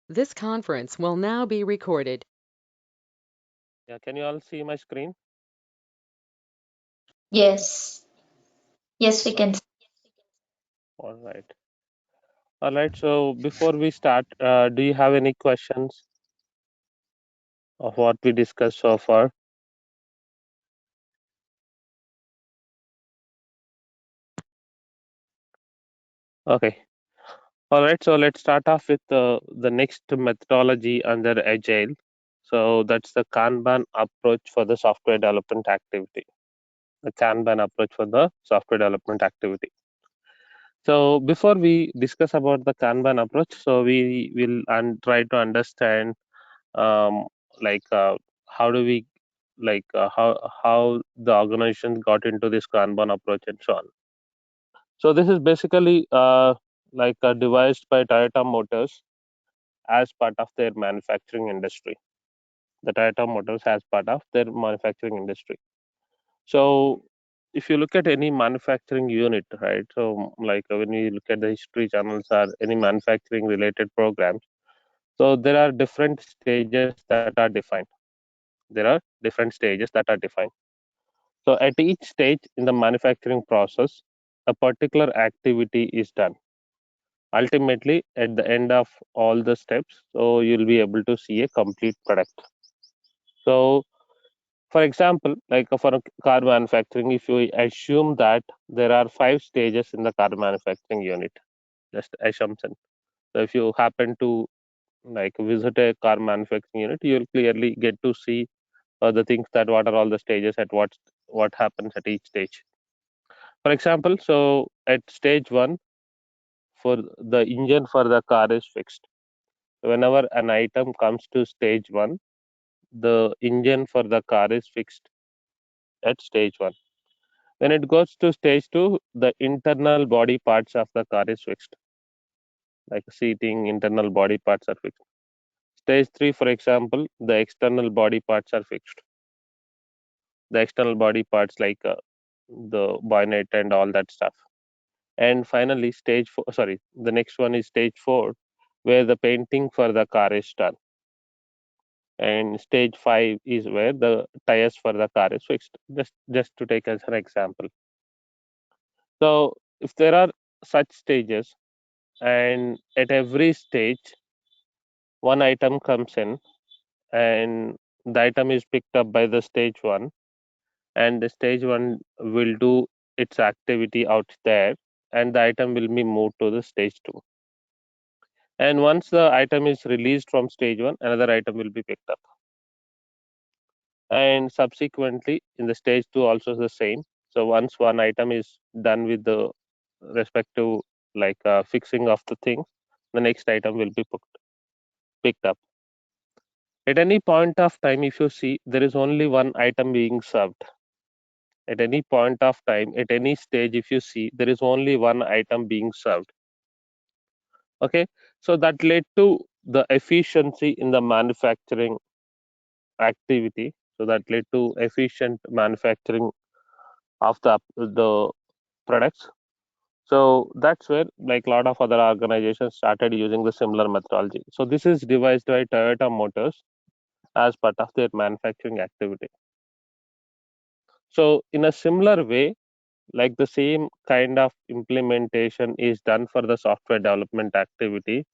This conference will now be recorded. Yeah, can you all see my screen? Yes, yes, we Uh, can. all right. All right. So before we start, do you have any questions of what we discussed so far? Okay. All right. So let's start off with the next methodology under Agile. So that's the Kanban approach for the software development activity. The Kanban approach for the software development activity. So before we discuss about the Kanban approach, so we will try to understand um, like how do we how the organization got into this Kanban approach and so on. So this is basically devised by Toyota Motors as part of their manufacturing industry. The Toyota Motors as part of their manufacturing industry. So if you look at any manufacturing unit, right? So when you look at the history channels or any manufacturing related programs, so there are different stages that are defined. There are different stages that are defined. So at each stage in the manufacturing process, a particular activity is done. Ultimately, at the end of all the steps, so you'll be able to see a complete product. So, for example, like for a car manufacturing, if you assume that there are 5 stages in the car manufacturing unit, just assumption. So if you happen to visit a car manufacturing unit, you'll clearly get to see the things that what are all the stages at what happens at each stage. For example, so at stage one, for the engine for the car is fixed. Whenever an item comes to stage one, the engine for the car is fixed at stage one. When it goes to stage two, the internal body parts of the car is fixed, like seating, internal body parts are fixed. Stage three, for example, the external body parts are fixed. The external body parts the bonnet and all that stuff. And finally, stage four, sorry, the next one is stage four, where the painting for the car is done. And stage five is where the tires for the car is fixed. Just to take as an example. So if there are such stages, and at every stage, one item comes in, and the item is picked up by the stage one, and the stage one will do its activity out there, and the item will be moved to the stage two. And once the item is released from stage one, another item will be picked up. And subsequently, in the stage two, also the same. So once one item is done with the respective fixing of the thing, the next item will be picked up. At any point of time, if you see, there is only one item being served. At any point of time, at any stage, if you see, there is only one item being served. Okay, so that led to the efficiency in the manufacturing activity. So that led to efficient manufacturing of the products. So that's where a lot of other organizations started using the similar methodology. So this is devised by Toyota Motors as part of their manufacturing activity. So in a similar way, like the same kind of implementation is done for the software development activity,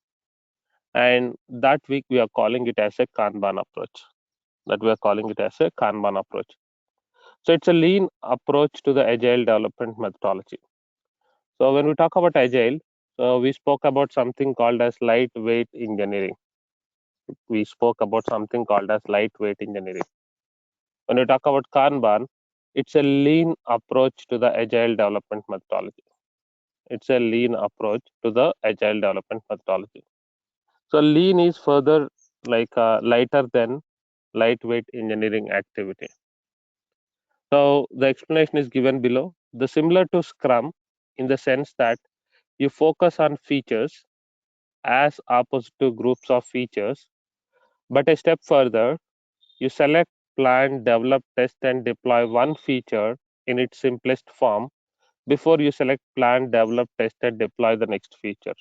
and that week we are calling it as a Kanban approach. That we are calling it as a Kanban approach. So it's a lean approach to the agile development methodology. So when we talk about agile, we spoke about something called as lightweight engineering. We spoke about something called as lightweight engineering. When we talk about Kanban, it's a lean approach to the agile development methodology. It's a lean approach to the agile development methodology. So lean is further lighter than lightweight engineering activity. So the explanation is given below. The similar to Scrum in the sense that you focus on features as opposite to groups of features, but a step further, you select, plan, develop, test, and deploy one feature in its simplest form before you select, plan, develop, test, and deploy the next feature.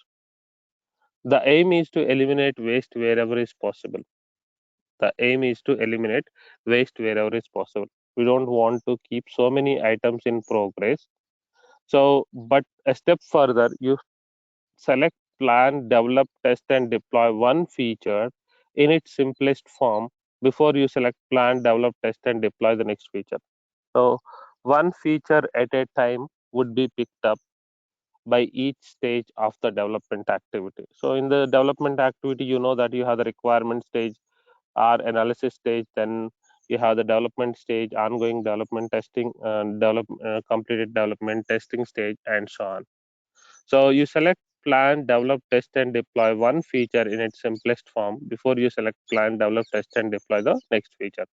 The aim is to eliminate waste wherever is possible. The aim is to eliminate waste wherever is possible. We don't want to keep so many items in progress. So, but a step further, you select, plan, develop, test, and deploy one feature in its simplest form before you select, plan, develop, test, and deploy the next feature. So, one feature at a time would be picked up by each stage of the development activity. So, in the development activity, you know that you have the requirement stage or analysis stage, then you have the development stage, ongoing development, testing, completed development, testing stage, and so on. So you select, plan, develop, test, and deploy one feature in its simplest form before you select, plan, develop, test, and deploy the next feature.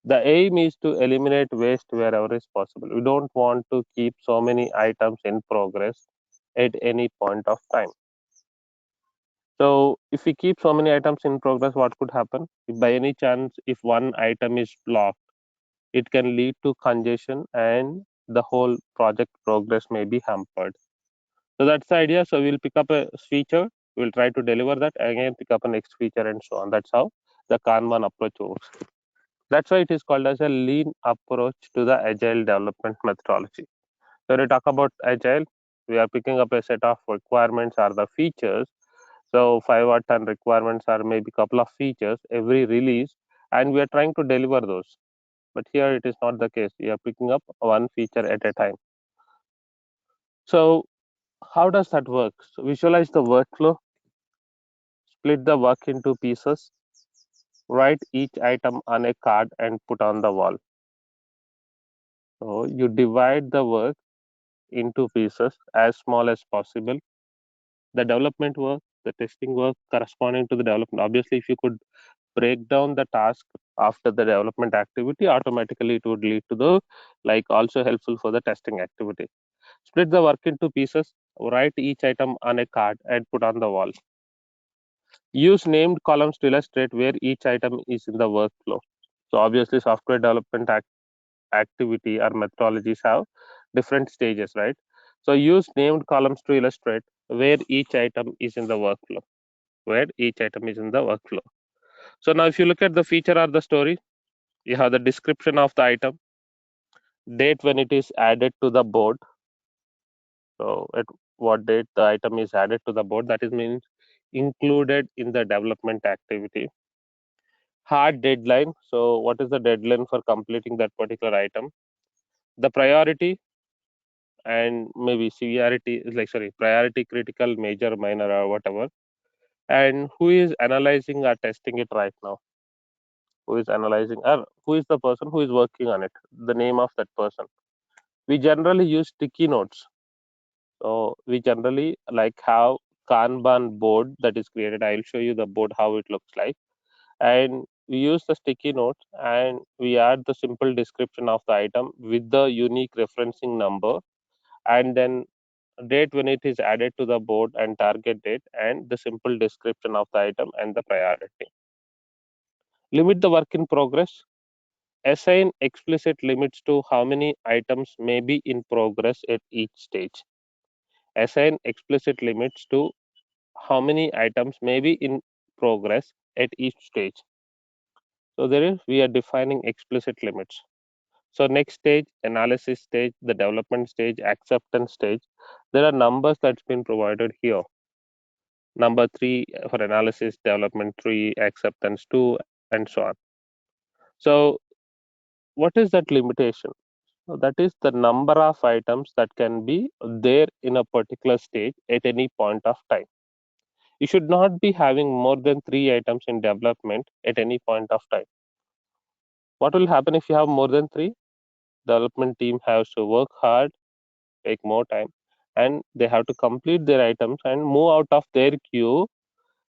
The aim is to eliminate waste wherever is possible. We don't want to keep so many items in progress at any point of time. So if we keep so many items in progress, what could happen? If by any chance, if one item is blocked, it can lead to congestion and the whole project progress may be hampered. So that's the idea. So we'll pick up a feature, we'll try to deliver that, again pick up a next feature and so on. That's how the Kanban approach works. That's why it is called as a lean approach to the agile development methodology. So when we talk about agile, we are picking up a set of requirements or the features. So 5 or 10 requirements or maybe couple of features every release, and we are trying to deliver those. But here it is not the case. We are picking up one feature at a time. So how does that work? So visualize the workflow, split the work into pieces, write each item on a card and put on the wall. So you divide the work into pieces as small as possible. The development work, the testing work corresponding to the development. Obviously, if you could break down the task after the development activity, automatically it would lead to the also helpful for the testing activity. Split the work into pieces, write each item on a card and put on the wall. Use named columns to illustrate where each item is in the workflow. So obviously software development activity or methodologies have different stages, right? So use named columns to illustrate where each item is in the workflow. Where each item is in the workflow. So now if you look at the feature or the story, you have the description of the item, date when it is added to the board. So at what date the item is added to the board, that is means included in the development activity. Hard deadline. So what is the deadline for completing that particular item? The priority and maybe severity is priority, critical, major, minor, or whatever. And who is analyzing or testing it right now? Who is analyzing or who is the person who is working on it? The name of that person. We generally use sticky notes. So we generally have Kanban board that is created. I'll show you the board how it looks like. And we use the sticky notes and we add the simple description of the item with the unique referencing number, and then date when it is added to the board and target date and the simple description of the item and the priority. Limit the work in progress. Assign explicit limits to how many items may be in progress at each stage. Assign explicit limits to how many items may be in progress at each stage. So there is we are defining explicit limits. So next stage, analysis stage, the development stage, acceptance stage. There are numbers that's been provided here. Number 3 for analysis, development 3, acceptance 2, and so on. So what is that limitation? So that is the number of items that can be there in a particular stage at any point of time. You should not be having more than 3 items in development at any point of time. What will happen if you have more than 3? Development team has to work hard, take more time, and they have to complete their items and move out of their queue,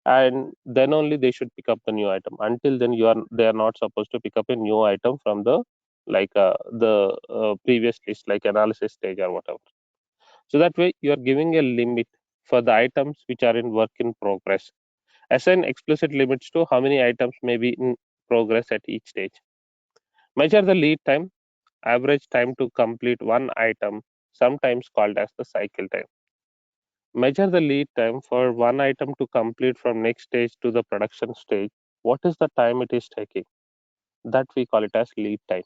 and then only they should pick up the new item. Until then, they are not supposed to pick up a new item from the previous list, like analysis stage or whatever. So that way you are giving a limit for the items which are in work in progress. Assign explicit limits to how many items may be in progress at each stage. Measure the lead time, average time to complete one item, sometimes called as the cycle time. Measure the lead time for one item to complete from next stage to the production stage. What is the time it is taking? That we call it as lead time.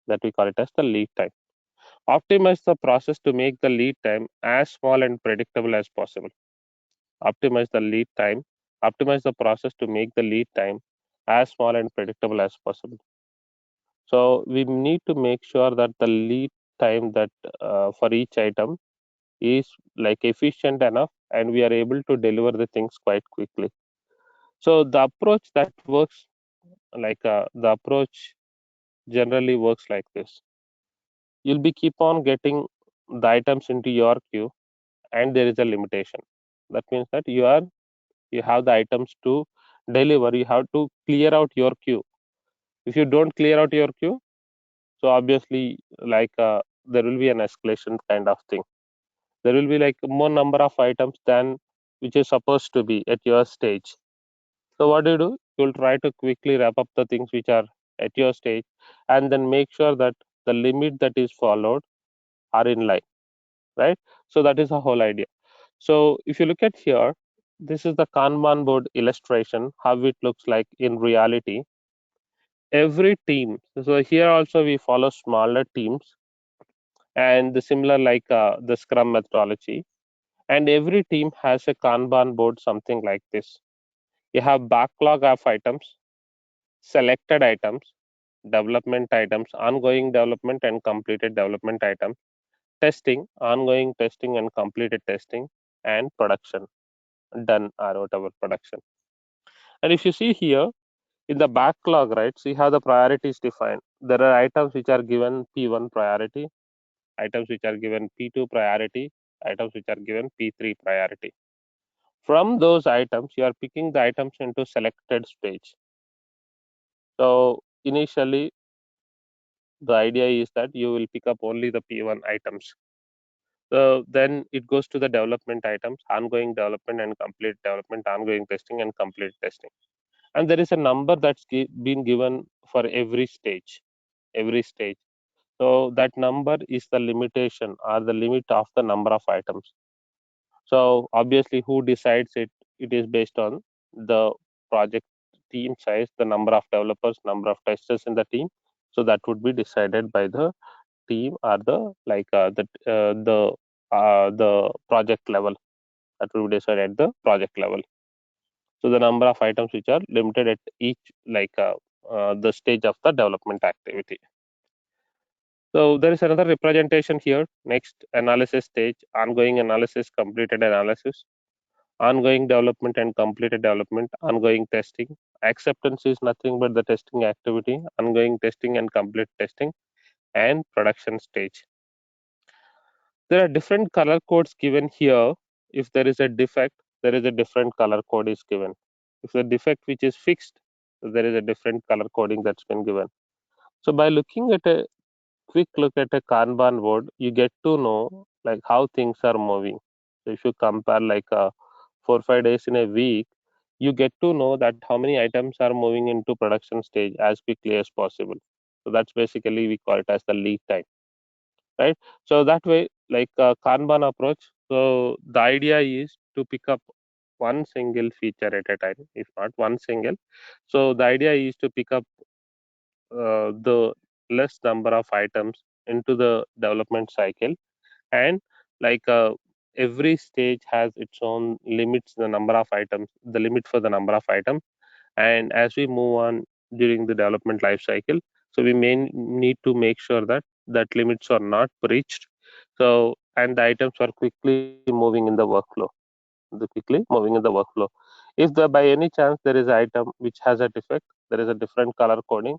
That we call it as the lead time. Optimize the process to make the lead time as small and predictable as possible. Optimize the lead time. Optimize the process to make the lead time as small and predictable as possible. So we need to make sure that the lead time that for each item is like efficient enough and we are able to deliver the things quite quickly. So the approach that works the approach generally works like this. You'll be keep on getting the items into your queue and there is a limitation. That means that you have the items to deliver, you have to clear out your queue. If you don't clear out your queue, so obviously there will be an escalation kind of thing. There will be like more number of items than which is supposed to be at your stage. So what do? You'll try to quickly wrap up the things which are at your stage and then make sure that the limit that is followed are in line, right? So that is the whole idea. So if you look at here, this is the Kanban board illustration, how it looks like in reality. Every team, so here also we follow smaller teams and the similar the Scrum methodology. And every team has a Kanban board, something like this. You have backlog of items, selected items, development items, ongoing development and completed development items, testing, ongoing testing and completed testing, and production, done or whatever production. And if you see here in the backlog, right, see how the priorities defined. There are items which are given P1 priority, items which are given P2 priority, items which are given P3 priority. From those items, you are picking the items into selected stage. So initially, the idea is that you will pick up only the P1 items. So then it goes to the development items, ongoing development and complete development, ongoing testing and complete testing. And there is a number that's been given for every stage, every stage. So that number is the limitation or the limit of the number of items. So obviously, who decides it? It is based on the project team size, the number of developers, number of testers in the team. So that would be decided by the team or the project level. That will be decided at the project level. So the number of items which are limited at each the stage of the development activity. So there is another representation here. Next, analysis stage, ongoing analysis, completed analysis, ongoing development and completed development, ongoing testing. Acceptance is nothing but the testing activity, ongoing testing and complete testing, and production stage. There are different color codes given here. If there is a defect, there is a different color code is given. If the defect which is fixed, there is a different color coding that's been given. So by looking at a quick look at a Kanban board, you get to know like how things are moving. So if you compare 4 5 days in a week, you get to know that how many items are moving into production stage as quickly as possible. So that's basically we call it as the lead time, right? So that way, like a Kanban approach. So the idea is to pick up one single feature at a time, if not one single. So the idea is to pick up the less number of items into the development cycle and like every stage has its own limits, the number of items, the limit for the number of items, and as we move on during the development life cycle, so we may need to make sure that limits are not breached, so and the items are quickly moving in the workflow, if by any chance there is an item which has a defect, there is a different color coding,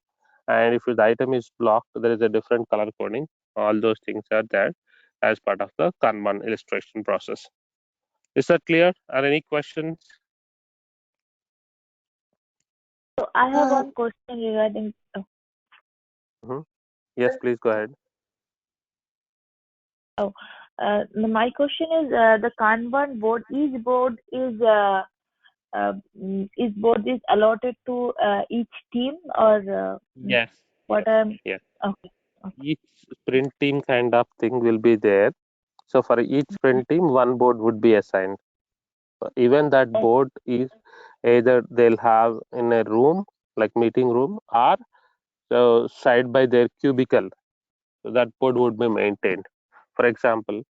and if the item is blocked, there is a different color coding. All those things are there as part of the Kanban illustration process. Is that clear? Are any questions? So I have one question regarding. Yes, please go ahead. My question is the Kanban board. Each board is is allotted to each team or Yes. what? Yes. Okay. Each sprint team kind of thing will be there. So for each sprint team, one board would be assigned. Even that board is either they'll have in a room like meeting room or side by their cubicle. So that board would be maintained. For example,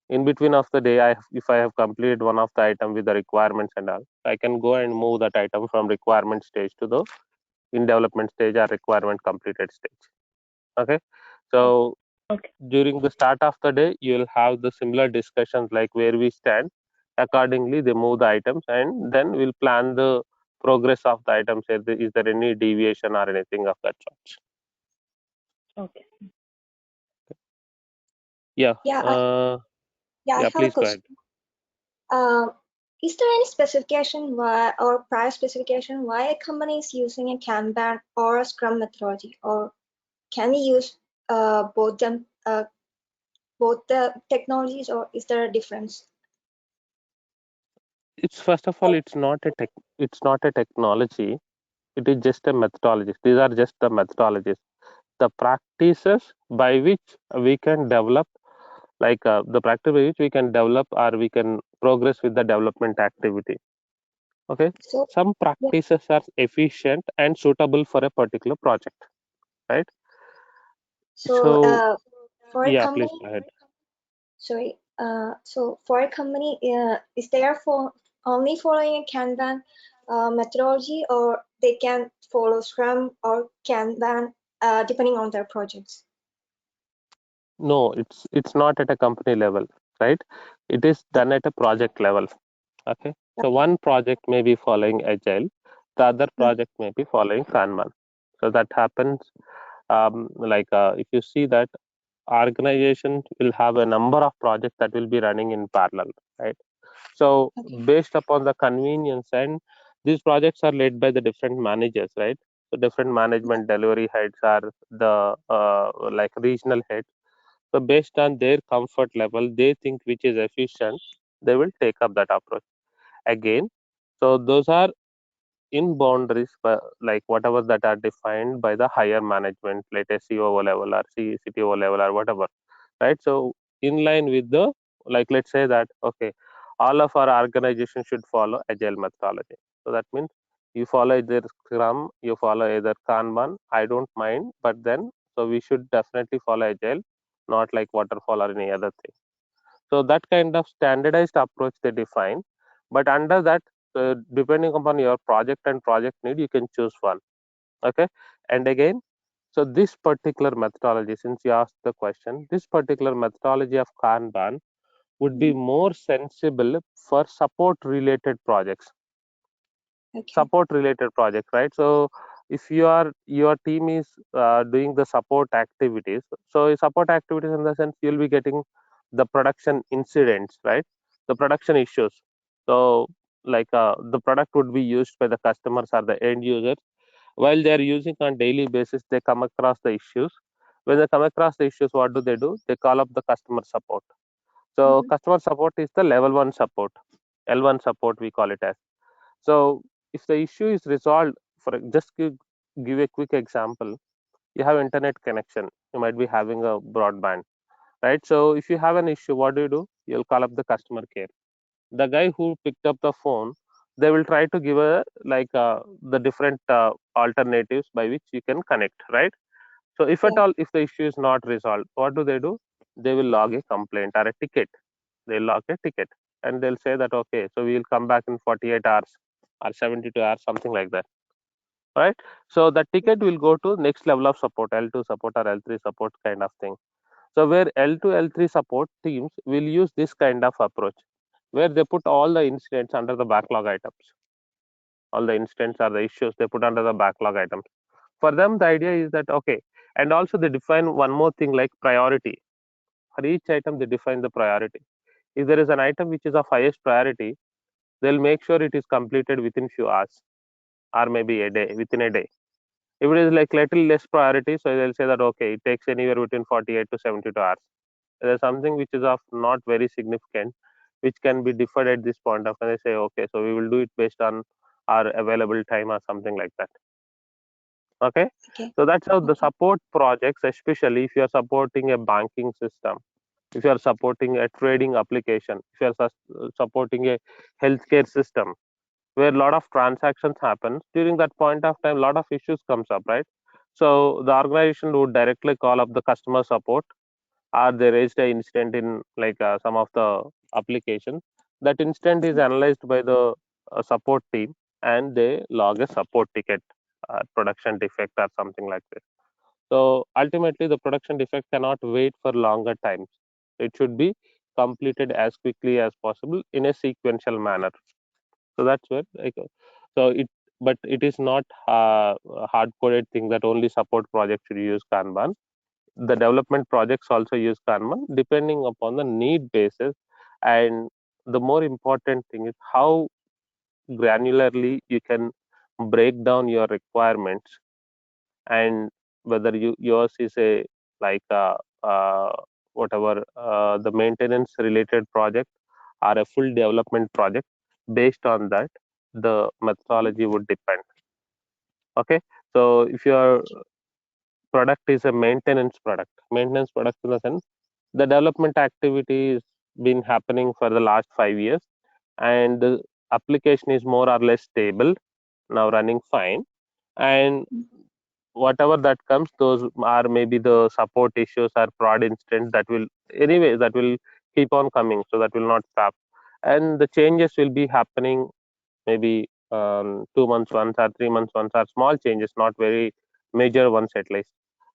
in between of the day, if I have completed one of the item with the requirements and all, I can go and move that item from requirement stage to the in development stage or requirement completed stage. Okay, so Okay. during the start of the day, you will have the similar discussions like where we stand. Accordingly, they move the items, and then we'll plan the progress of the items. Is there any deviation or anything of that sort? Okay. Yeah. Yeah, I Yeah. have a Please go ahead. question. Is there any specification why or prior specification why a company is using a Kanban or a Scrum methodology, or can we use both them, both the technologies, or is there a difference? It's first of all, it's not a tech. It's not a technology. It is just a methodology. These are just the methodologies, the practices by which we can develop, like the practice by which we can develop or we can progress with the development activity. Okay, So some practices are efficient and suitable for a particular project, right? so So for a yeah, please company, go ahead. sorry, so for a company, is there for only following a Kanban methodology, or they can follow Scrum or Kanban depending on their projects? No, it's not at a company level, right? It is done at a project level. Okay, so one project may be following agile, the other project may be following Kanban. So that happens. If you see that organization will have a number of projects that will be running in parallel, right? So Okay. based upon the convenience, and these projects are led by the different managers, right? So different management delivery heads are the like regional heads. So based on their comfort level, they think which is efficient, they will take up that approach again. So those are in boundaries, like whatever that are defined by the higher management, like a COO level or CTO level or whatever, right? So in line with the, like, let's say that okay, all of our organization should follow agile methodology. So that means you follow either Scrum, you follow either Kanban. I don't mind, but then so we should definitely follow agile, not like waterfall or any other thing. So that kind of standardized approach they define, but under that, depending upon your project and project need, you can choose one. Okay, and again, so this particular methodology, since you asked the question, this particular methodology of Kanban would be more sensible for support related projects. Okay. Support related project, right? So if your team is doing the support activities, so support activities in the sense you'll be getting the production incidents, right? The production issues. So the product would be used by the customers or the end users. While they are using on daily basis, they come across the issues. When they come across the issues, what do? They call up the customer support. So customer support is the level 1 support, L1 support we call it as. So if the issue is resolved, for just give a quick example, you have internet connection, you might be having a broadband, right? So if you have an issue, what do? You'll call up the customer care. The guy who picked up the phone, they will try to give a the different alternatives by which you can connect, right? So if at Yeah. all, if the issue is not resolved, what do? They will log a complaint or a ticket. They log a ticket and they'll say that okay, so we will come back in 48 hours or 72 hours, something like that, right? So the ticket will go to next level of support, L2 support or L3 support kind of thing. So where L2 L3 support teams will use this kind of approach, where they put all the incidents under the backlog items. All the incidents or the issues they put under the backlog items. For them, the idea is that okay, and also they define one more thing like priority. For each item, they define the priority. If there is an item which is of highest priority, they'll make sure it is completed within few hours or maybe a day, within a day. If it is like little less priority, so they'll say that okay, it takes anywhere between 48 to 72 hours. There's something which is of not very significant, which can be deferred at this point of time. They say okay, so we will do it based on our available time or something like that. Okay, Okay. so that's how the Okay. support projects, especially if you are supporting a banking system, if you are supporting a trading application, if you are supporting a healthcare system where a lot of transactions happen, during that point of time a lot of issues comes up, right? So the organization would directly call up the customer support, or they raised an incident in like some of the applications. That incident is analyzed by the support team, and they log a support ticket, production defect or something like this. So ultimately the production defect cannot wait for longer times. It should be completed as quickly as possible in a sequential manner. So that's where like, so it, but it is not a hard coded thing that only support projects should use Kanban. The development projects also use Kanban depending upon the need basis. And the more important thing is how granularly you can break down your requirements, and whether yours is a like whatever the maintenance related project or a full development project. Based on that, the methodology would depend. Okay, so if your product is a maintenance product in the sense the development activity has been happening for the last 5 years, and the application is more or less stable, now running fine, and whatever that comes, those are maybe the support issues or prod incidents that will anyway that will keep on coming, so that will not stop, and the changes will be happening maybe 2 months once or 3 months once, or small changes, not very major ones at least.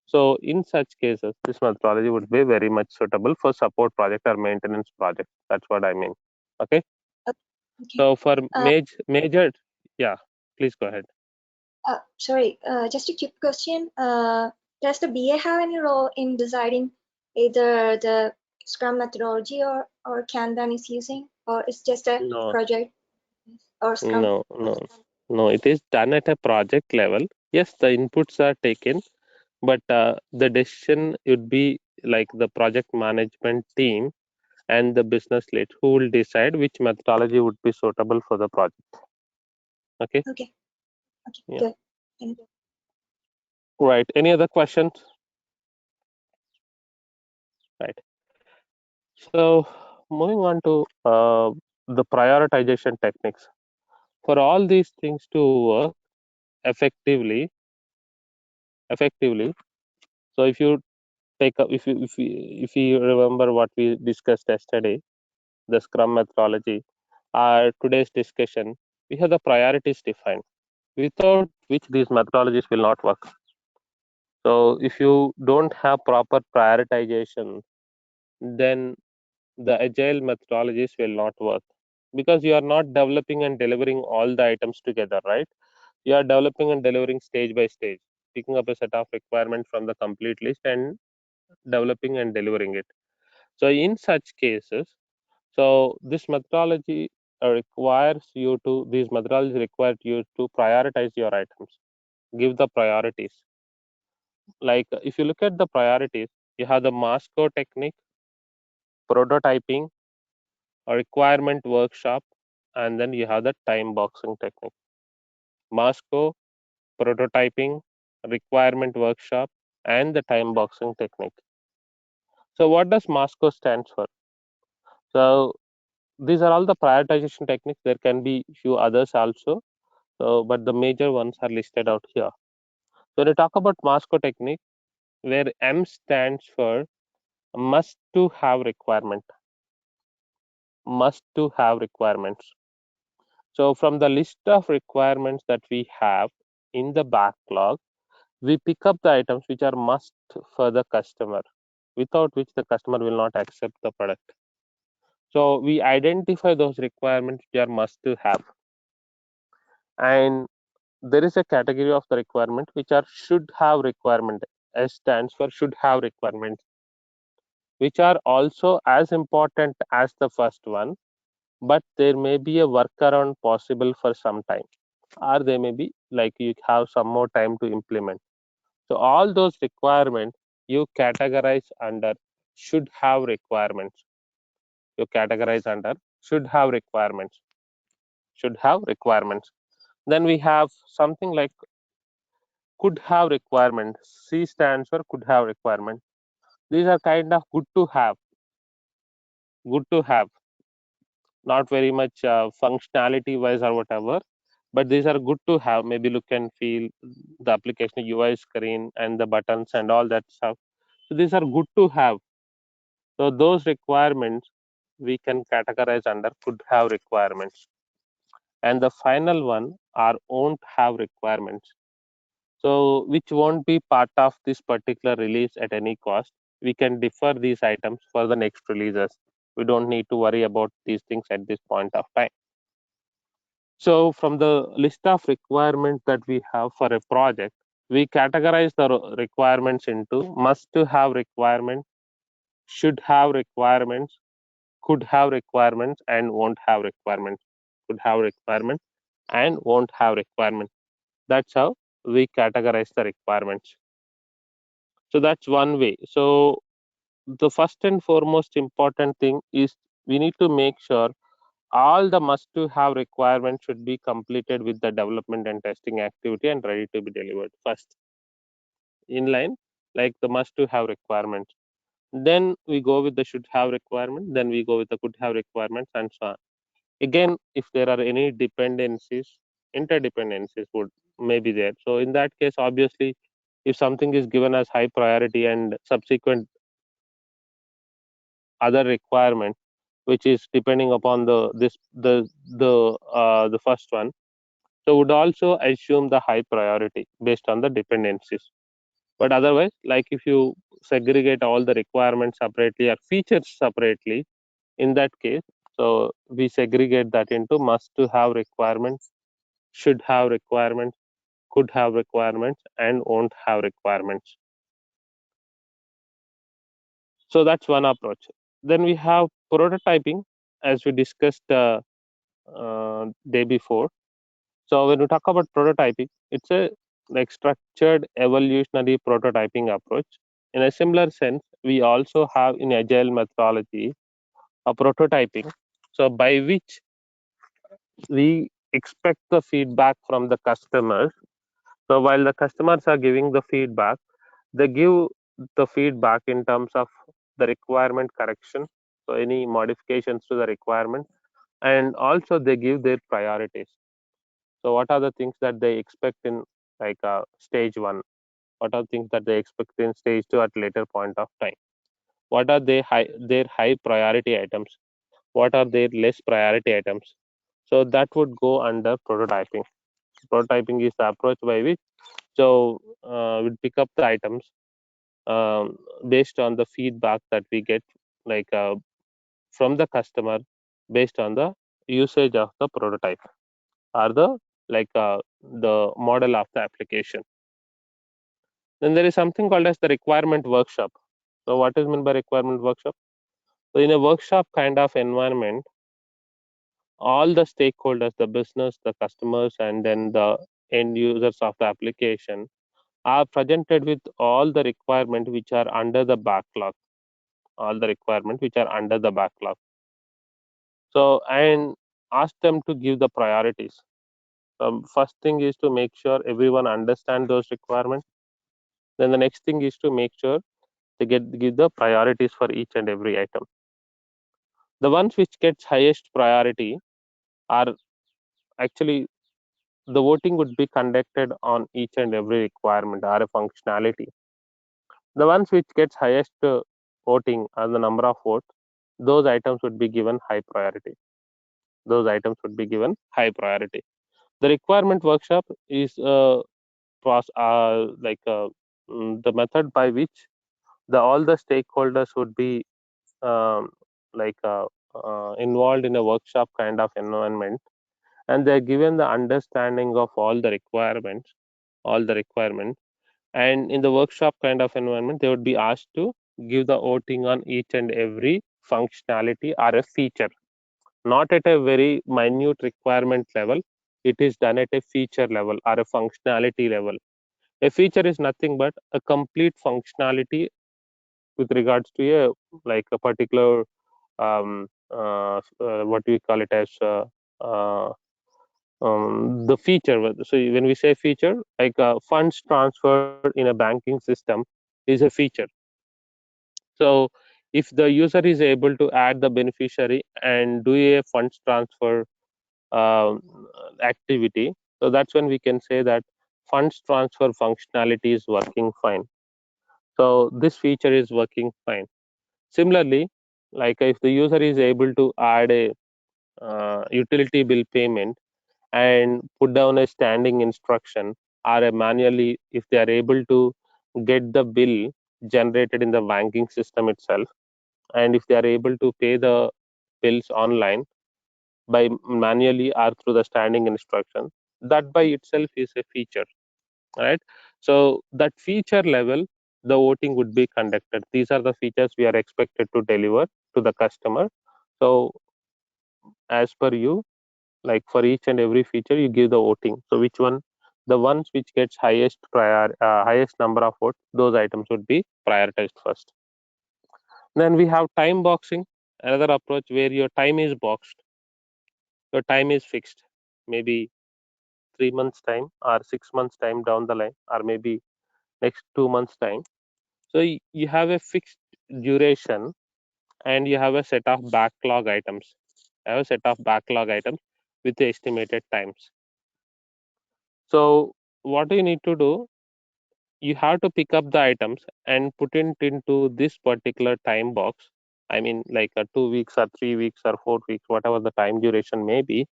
So in such cases, this methodology would be very much suitable for support project or maintenance project. That's what I mean. Okay. Okay. So for major, yeah, please go ahead. Sorry, just a quick question. Does the BA have any role in deciding either the Scrum methodology or Kanban is using, or it's just a No, project or Scrum? no. It is done at a project level. Yes, the inputs are taken, but the decision would be like the project management team and the business lead who will decide which methodology would be suitable for the project. Okay. Okay. Okay. Yeah. Good. Thank you. Right. Any other questions? Right. So moving on to the prioritization techniques. For all these things to work effectively, so if you take up, if you remember what we discussed yesterday, the Scrum methodology, our today's discussion, we have the priorities defined, without which these methodologies will not work. So if you don't have proper prioritization, then the agile methodologies will not work, because you are not developing and delivering all the items together, right? You are developing and delivering stage by stage, picking up a set of requirements from the complete list and developing and delivering it. So in such cases, so this methodology these methodologies require you to prioritize your items, give the priorities. Like if you look at the priorities, you have the Masco technique, prototyping, a requirement workshop, and then you have the time boxing technique. Masco, prototyping, requirement workshop, and the time boxing technique. So what does Masco stands for? So these are all the prioritization techniques. There can be few others also, so but the major ones are listed out here. So when we talk about Masco technique, where M stands for must to have requirement, must to have requirements. So from the list of requirements that we have in the backlog, we pick up the items which are must for the customer, without which the customer will not accept the product. So we identify those requirements which are must to have, and there is a category of the requirement which are should have requirement. S stands for should have requirements, which are also as important as the first one, but there may be a workaround possible for some time, or they may be like you have some more time to implement. So all those requirements you categorize under should have requirements. You categorize under should have requirements. Should have requirements. Then we have something like could have requirements. C stands for could have requirement. These are kind of good to have. good to have, not very much functionality wise or whatever, but these are good to have. Maybe look and feel, the application UI screen and the buttons and all that stuff. So these are good to have. So those requirements we can categorize under could have requirements. And the final one are won't have requirements. So which won't be part of this particular release at any cost. We can defer these items for the next releases. We don't need to worry about these things at this point of time. So from the list of requirements that we have for a project, we categorize the requirements into must to have requirements, should have requirements, could have requirements, and won't have requirements. Could have requirements and won't have requirements. That's how we categorize the requirements. So that's one way. So the first and foremost important thing is we need to make sure all the must to have requirements should be completed with the development and testing activity and ready to be delivered first in line, like the must to have requirements. Then we go with the should have requirement, then we go with the could have requirements, and so on. Again, if there are any dependencies, interdependencies would may be there. So in that case, obviously, if something is given as high priority and subsequent other requirement, which is depending upon the first one, so would also assume the high priority based on the dependencies. But otherwise, like if you segregate all the requirements separately or features separately, in that case, so we segregate that into must to have requirements, should have requirements, could have requirements, and won't have requirements. So that's one approach. Then we have prototyping, as we discussed day before. So when we talk about prototyping, it's a like structured evolutionary prototyping approach. In a similar sense, we also have in agile methodology a prototyping. So by which we expect the feedback from the customers. So while the customers are giving the feedback, they give the feedback in terms of the requirement correction, so any modifications to the requirement, and also they give their priorities. So what are the things that they expect in like stage one? What are things that they expect in stage two at later point of time? What are their high priority items? What are their less priority items? So that would go under prototyping. Prototyping is the approach by which so we pick up the items based on the feedback that we get like from the customer based on the usage of the prototype or the like the model of the application. Then there is something called as the requirement workshop. So what is meant by requirement workshop? So in a workshop kind of environment, all the stakeholders, the business, the customers, and then the end users of the application are presented with all the requirements which are under the backlog. All the requirements which are under the backlog. So and ask them to give the priorities. First thing is to make sure everyone understand those requirements. Then the next thing is to make sure they give the priorities for each and every item. The ones which gets highest priority are actually the voting would be conducted on each and every requirement or a functionality. The ones which gets highest voting or the number of votes, those items would be given high priority. Those items would be given high priority. The requirement workshop is the method by which all the stakeholders would be um, involved in a workshop kind of environment, and they're given the understanding of all the requirements, and in the workshop kind of environment, they would be asked to give the voting on each and every functionality or a feature, not at a very minute requirement level. It is done at a feature level or a functionality level. A feature is nothing but a complete functionality with regards to a particular what we call it as the feature. So when we say feature, like funds transferred in a banking system is a feature. So if the user is able to add the beneficiary and do a funds transfer activity, so that's when we can say that funds transfer functionality is working fine. So this feature is working fine. Similarly, like if the user is able to add a utility bill payment and put down a standing instruction, or a manually, if they are able to get the bill generated in the banking system itself, and if they are able to pay the bills online by manually or through the standing instruction, that by itself is a feature, right? So that feature level, the voting would be conducted. These are the features we are expected to deliver to the customer. So as per you, like for each and every feature, you give the voting. So which one, the ones which gets highest number of votes, those items would be prioritized first. Then we have time boxing, another approach where your time is boxed. Your time is fixed, maybe 3 months time or 6 months time down the line, or maybe next 2 months time. So you have a fixed duration, and you have a set of backlog items. I have a set of backlog items with the estimated times. So what you need to do, you have to pick up the items and put it into this particular time box. I mean, like 2 weeks or 3 weeks or 4 weeks, whatever the time duration may be.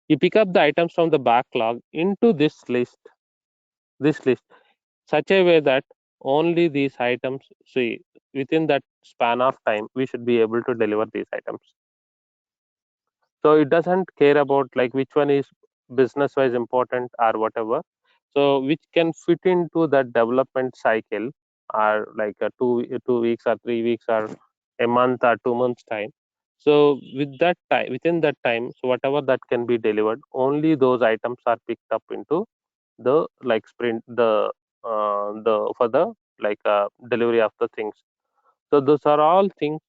You pick up the items from the backlog into this list, such a way that only these items, see, within that span of time, we should be able to deliver these items. So it doesn't care about like which one is business wise important or whatever. So which can fit into that development cycle, or like a 2 weeks or 3 weeks or a month or 2 months time. So with that time, within that time, so whatever that can be delivered, only those items are picked up into the like sprint, the for the like delivery of the things. So those are all things,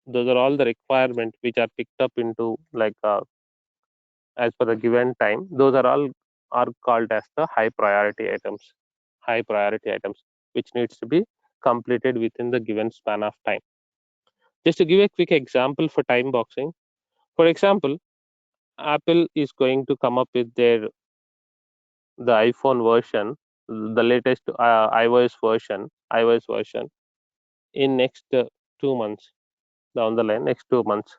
those are all the requirements which are picked up into like as per the given time. Those are all are called as the high priority items, which needs to be completed within the given span of time. Just to give a quick example for time boxing, for example, Apple is going to come up with the iPhone version, the latest iOS version in next 2 months down the line, next 2 months.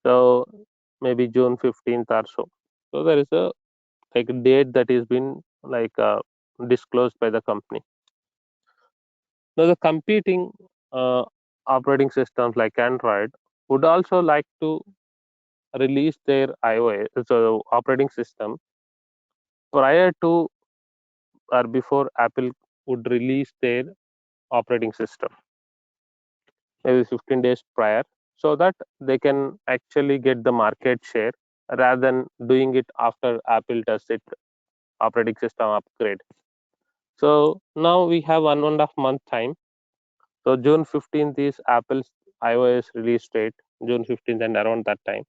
So maybe June 15th or so. So there is a like date that is been like disclosed by the company. Now the competing operating systems like Android would also like to release their iOS, so operating system, prior to or before Apple would release their operating system, maybe 15 days prior, so that they can actually get the market share rather than doing it after Apple does it operating system upgrade. So now we have 1.5 month time. So June 15th is Apple's iOS release date, June 15th and around that time.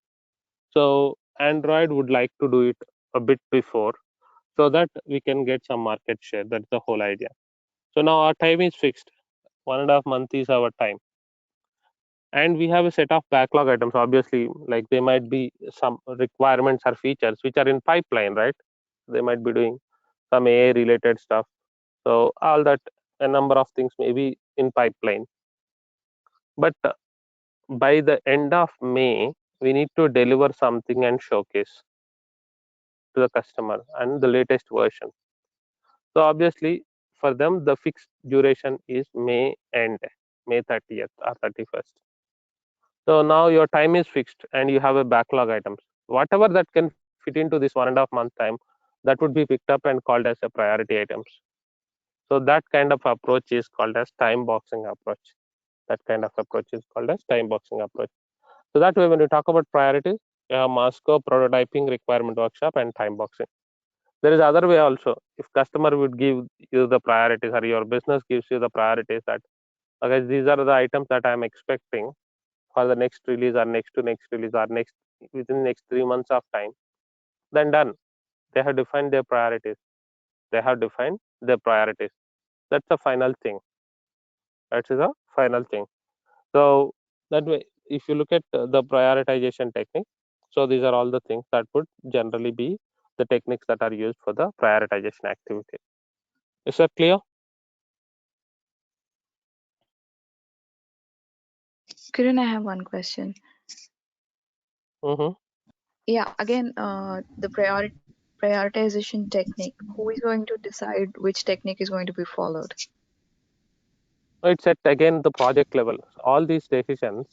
So Android would like to do it a bit before, so that we can get some market share. That's the whole idea. So now our time is fixed. 1.5 month is our time. And we have a set of backlog items. Obviously, like there might be some requirements or features which are in pipeline, right? They might be doing some AI related stuff. So all that, a number of things may be in pipeline. But by the end of May, we need to deliver something and showcase to the customer and the latest version. So obviously, for them, the fixed duration is May end, May 30th or 31st. So now your time is fixed and you have a backlog items. Whatever that can fit into this 1.5 month time, that would be picked up and called as a priority items. So that kind of approach is called as time boxing approach. That kind of approach is called as time boxing approach. So that way, when we talk about priorities, we have Moscow prototyping, requirement workshop, and time boxing. There is other way also. If customer would give you the priorities, or your business gives you the priorities that, okay, these are the items that I'm expecting for the next release or next to next release or next within the next 3 months of time, then done. They have defined their priorities. That's the final thing. That is the final thing. So that way, if you look at the prioritization technique, so these are all the things that would generally be the techniques that are used for the prioritization activity. Is that clear? Kiran, I have one question. Mm-hmm. Yeah, again, the prioritization technique. Who is going to decide which technique is going to be followed? It's at again the project level. All these decisions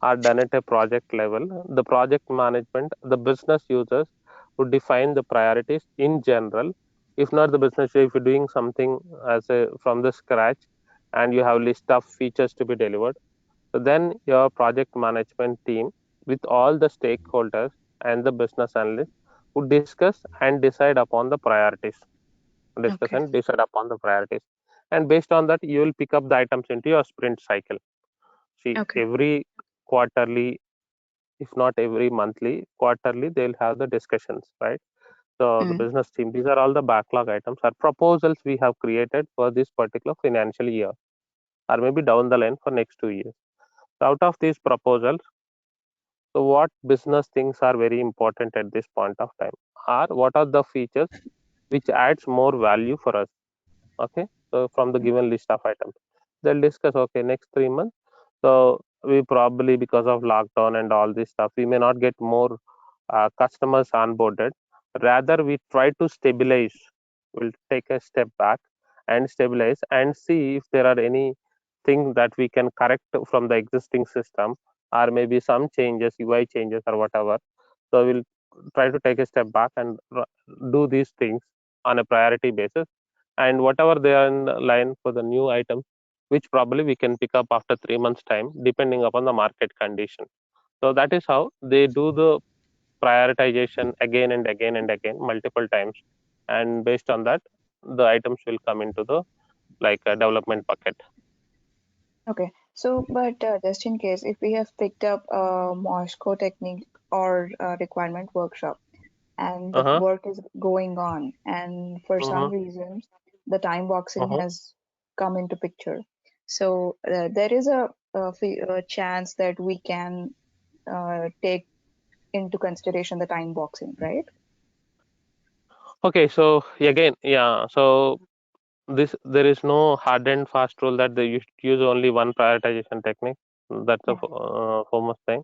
are done at a project level. The project management, the business users would define the priorities in general. If not the business, if you're doing something as a from the scratch and you have list of features to be delivered, so then your project management team with all the stakeholders and the business analysts would discuss and decide upon the priorities. Discuss Okay. and decide upon the priorities. And based on that, you will pick up the items into your sprint cycle. See, Okay. every quarterly, if not every monthly, quarterly, they'll have the discussions, right? So the Mm. business team, these are all the backlog items or proposals we have created for this particular financial year, or maybe down the line for next 2 years. So out of these proposals, so what business things are very important at this point of time, or what are the features which adds more value for us? Okay, so from the given list of items, they'll discuss. Okay, next 3 months. So we probably, because of lockdown and all this stuff, we may not get more customers onboarded. Rather, we try to stabilize. We'll take a step back and stabilize and see if there are any things that we can correct from the existing system, or maybe some changes, UI changes or whatever. So we'll try to take a step back and do these things on a priority basis, and whatever they are in line for the new item, which probably we can pick up after 3 months time depending upon the market condition. So that is how they do the prioritization again and again and again multiple times, and based on that the items will come into the like a development bucket. Okay. So, but just in case, if we have picked up a Moscow technique or a requirement workshop, and the Uh-huh. work is going on, and for some Uh-huh. reasons the time boxing Uh-huh. has come into picture, so there is a chance that we can take into consideration the time boxing, right? Okay, so again, yeah, so this there is no hard and fast rule that they use only one prioritization technique. That's the Yeah. foremost thing.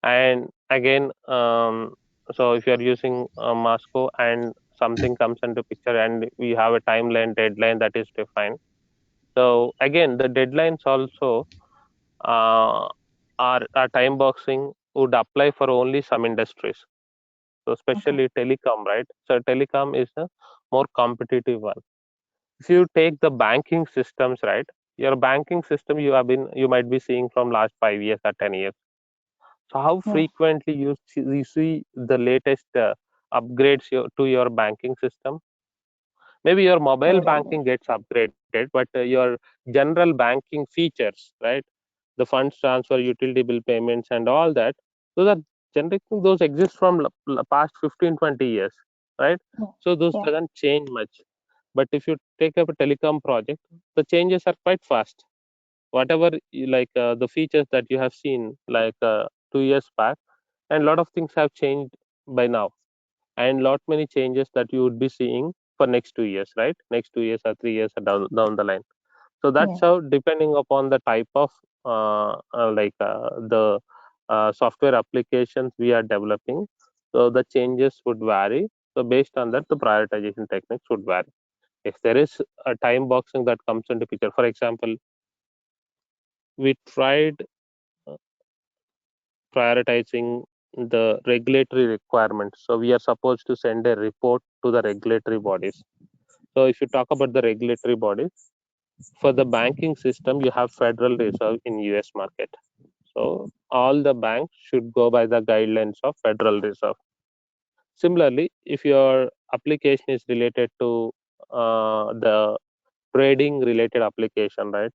And again, so if you are using Moscow and something comes into picture and we have a timeline deadline that is defined, so again the deadlines also are time boxing would apply for only some industries, so Okay. especially telecom, right? So telecom is a more competitive one. If you take the banking systems, right, your banking system you might be seeing from last 5 years or 10 years. So how Yeah. frequently you see the latest upgrades to your banking system? Maybe your mobile banking gets upgraded, but your general banking features, right? The funds transfer, utility bill payments, and all that, those are generating. Those exist from past 15, 20 years, right? Yeah. So those Yeah. doesn't change much. But if you take up a telecom project, the changes are quite fast. Whatever the features that you have seen 2 years back, and a lot of things have changed by now, and lot many changes that you would be seeing for next 2 years, right? Next 2 years or 3 years or down the line. So that's Yeah. how, depending upon the type of the software applications we are developing, so the changes would vary. So based on that, the prioritization techniques would vary. If there is a time boxing that comes into picture, for example, we tried prioritizing the regulatory requirements. So we are supposed to send a report to the regulatory bodies. So if you talk about the regulatory bodies, for the banking system, you have Federal Reserve in US market. So all the banks should go by the guidelines of Federal Reserve. Similarly, if your application is related to the trading related application, right?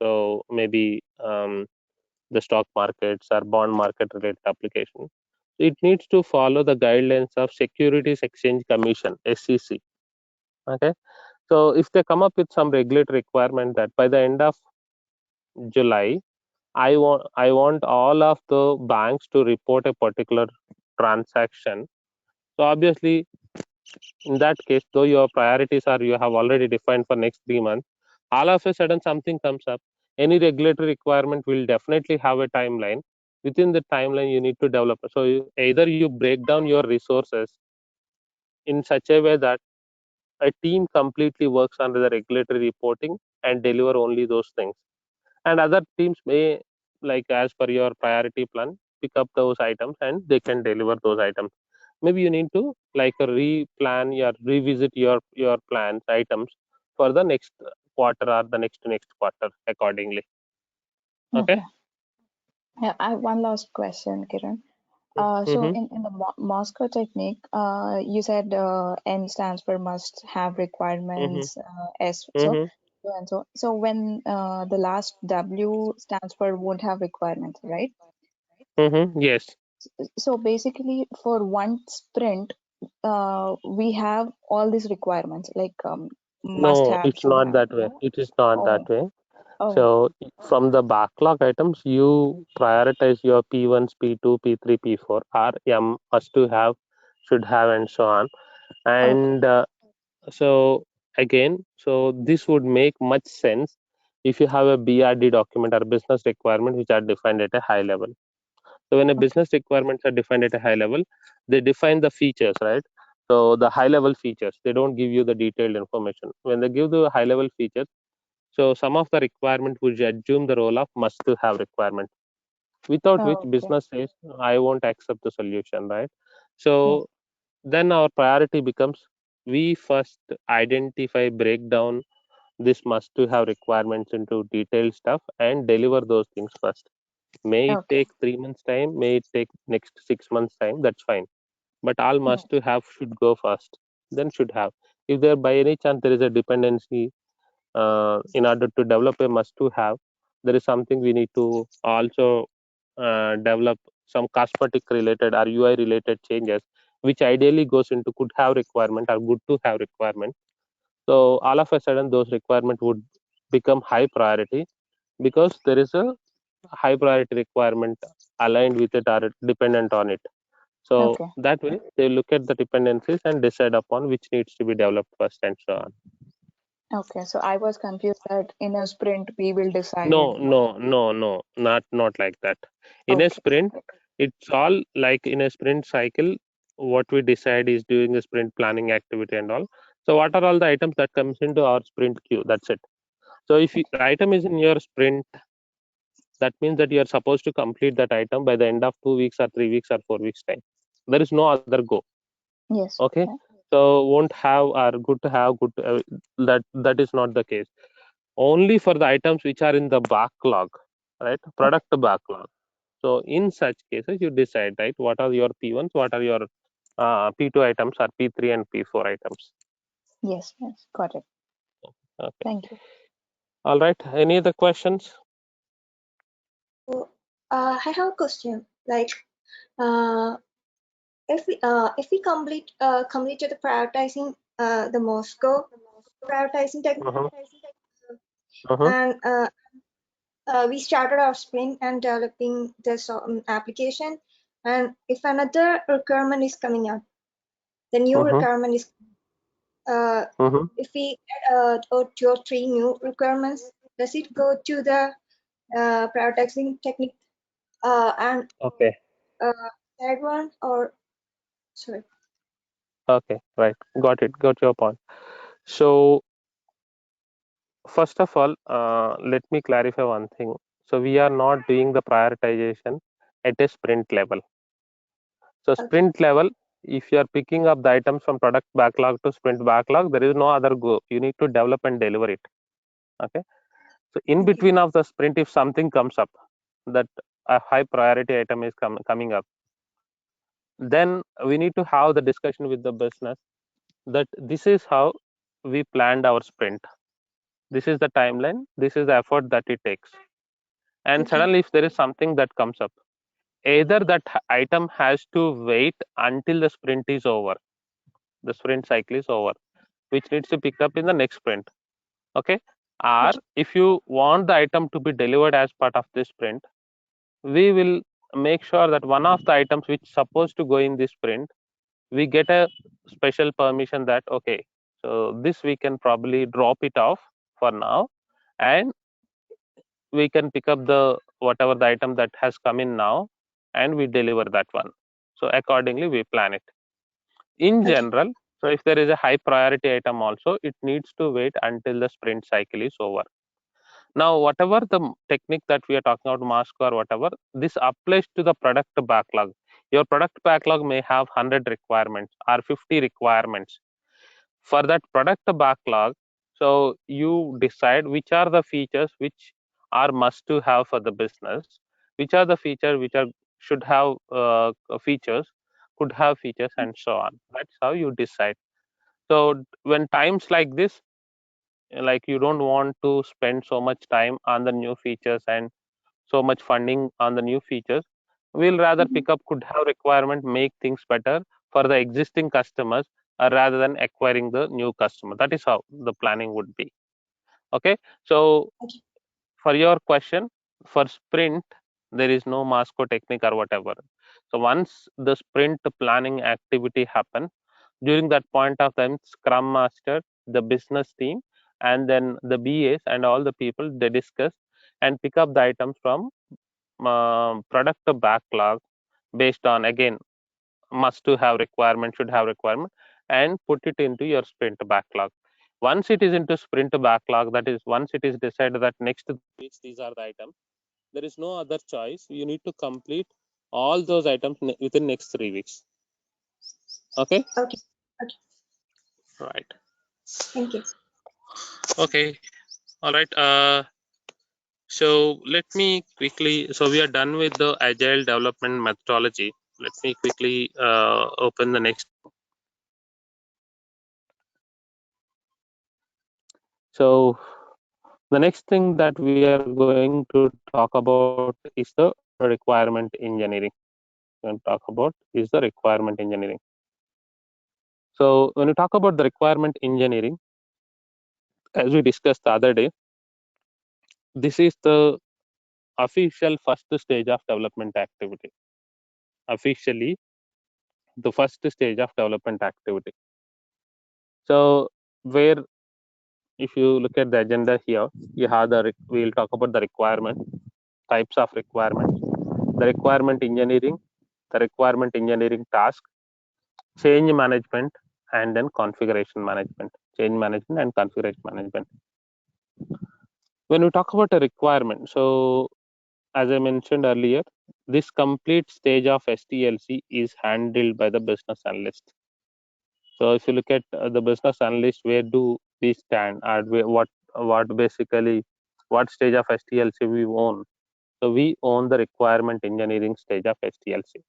So maybe the stock markets or bond market related application, it needs to follow the guidelines of Securities Exchange Commission, SEC. Okay, so if they come up with some regulatory requirement that by the end of July, I want all of the banks to report a particular transaction. So obviously, in that case, though your priorities are you have already defined for next 3 months, all of a sudden something comes up. Any regulatory requirement will definitely have a timeline. Within the timeline, you need to develop. So either you break down your resources in such a way that a team completely works under the regulatory reporting and deliver only those things, and other teams may, like as per your priority plan, pick up those items and they can deliver those items. Maybe you need to like replan or revisit your plans items for the next quarter or the next quarter accordingly. Okay. Yeah, I have one last question, Kiran. So Mm-hmm. in the Moscow technique, you said M stands for must have Mm-hmm. requirements, S Mm-hmm. so and so. So when the last W stands for won't have requirements, right? Mm-hmm. Yes. So basically, for one sprint, we have all these requirements like must No, have, it's should not have. that way. It is not that Oh, way. oh, So from the backlog items, you prioritize your P1s, P2, P3, P4, R, M, must to have, should have, and so on. okay, And so again, so this would make much sense if you have a BRD document or business requirement which are defined at a high level. So when a okay, business requirements are defined at a high level, they define the features, right? So the high level features, they don't give you the detailed information. When they give the high level features, so some of the requirement would assume the role of must to have requirement, without which okay, business says I won't accept the solution, right? yes, So then our priority becomes we first identify, break down this must to have requirements into detailed stuff and deliver those things first. May it okay, take 3 months time, may it take next 6 months time, that's fine. But all yes, must to have should go first, then should have. If there by any chance there is a dependency, in order to develop a must to have, there is something we need to also develop some cosmetic related or UI related changes, which ideally goes into could have requirement or good to have requirement. So all of a sudden those requirement would become high priority because there is a high priority requirement aligned with it or dependent on it. So okay. that way they look at the dependencies and decide upon which needs to be developed first and so on. Okay, so I was confused that in a sprint we will decide. No, not like that. In a Okay, sprint, okay, it's all like in a sprint cycle. What we decide is doing a sprint planning activity and all. So what are all the items that comes into our sprint queue? That's it. So if the item is in your sprint, that means that you are supposed to complete that item by the end of 2 weeks or 3 weeks or 4 weeks time. There is no other go. yes, Okay. yeah, So won't have or good to have good. That is not the case. Only for the items which are in the backlog, right? okay, Product backlog. So in such cases, you decide, right? What are your P1s? What are your P2 items or P3 and P4 items? yes, yes, got it. Okay. Thank you. All right. Any other questions? So, I have a question. Like, if we completed the prioritizing the Moscow prioritizing technique, Uh-huh. Uh-huh. and we started our sprint and developing this application. And if another requirement is coming up, the new Uh-huh. requirement is Uh-huh. if we add two or three new requirements, does it go to the prioritizing technique and Okay. third one, or sorry? Okay. Right. Got it. Got your point. So first of all, let me clarify one thing. So we are not doing the prioritization at a sprint level. So Okay. sprint level, if you are picking up the items from product backlog to sprint backlog, there is no other go. You need to develop and deliver it. Okay. So in Okay. between of the sprint, if something comes up that a high priority item is coming up, then we need to have the discussion with the business that this is how we planned our sprint. This is the timeline. This is the effort that it takes. And Okay. suddenly, if there is something that comes up, either that item has to wait until the sprint is over, the sprint cycle is over, which needs to pick up in the next sprint. Okay. Or if you want the item to be delivered as part of this sprint, we will make sure that one of the items which is supposed to go in this sprint, we get a special permission that okay, so this we can probably drop it off for now, and we can pick up the whatever the item that has come in now, and we deliver that one. So accordingly we plan it. In Okay. general, so if there is a high priority item also, it needs to wait until the sprint cycle is over. Now, whatever the technique that we are talking about, mask or whatever, this applies to the product backlog. Your product backlog may have 100 requirements or 50 requirements. For that product backlog, so you decide which are the features which are must to have for the business, which are the features which are should have features, could have features, and so on. That's how you decide. So when times like this, like you don't want to spend so much time on the new features and so much funding on the new features, we'll rather pick up could have requirement, make things better for the existing customers rather than acquiring the new customer. That is how the planning would be. Okay, so Okay. for your question, for sprint there is no Masco technique or whatever. So once the sprint planning activity happen, during that point of time, Scrum Master, the business team, and then the BAs and all the people, they discuss and pick up the items from product backlog based on, again, must to have requirement, should have requirement, and put it into your sprint backlog. Once it is into sprint backlog, that is, once it is decided that next week these are the items, there is no other choice. You need to complete all those items within next 3 weeks. Okay. Okay. Right. Thank you. Okay. All right. So let me quickly, so we are done with the agile development methodology. Let me quickly open the next. So the next thing that we are going to talk about is the requirement engineering. We're going to talk about is the requirement engineering. So when you talk about the requirement engineering, as we discussed the other day, this is the official first stage of development activity. Officially, the first stage of development activity. So where, if you look at the agenda here, you have the we'll talk about the requirement, types of requirements, the requirement engineering, the requirement engineering task, change management, and then configuration management. Change management and configuration management. When we talk about a requirement, so as I mentioned earlier, this complete stage of SDLC is handled by the business analyst. So if you look at the business analyst, where do we stand, and what basically what stage of SDLC we own? So we own the requirement engineering stage of SDLC.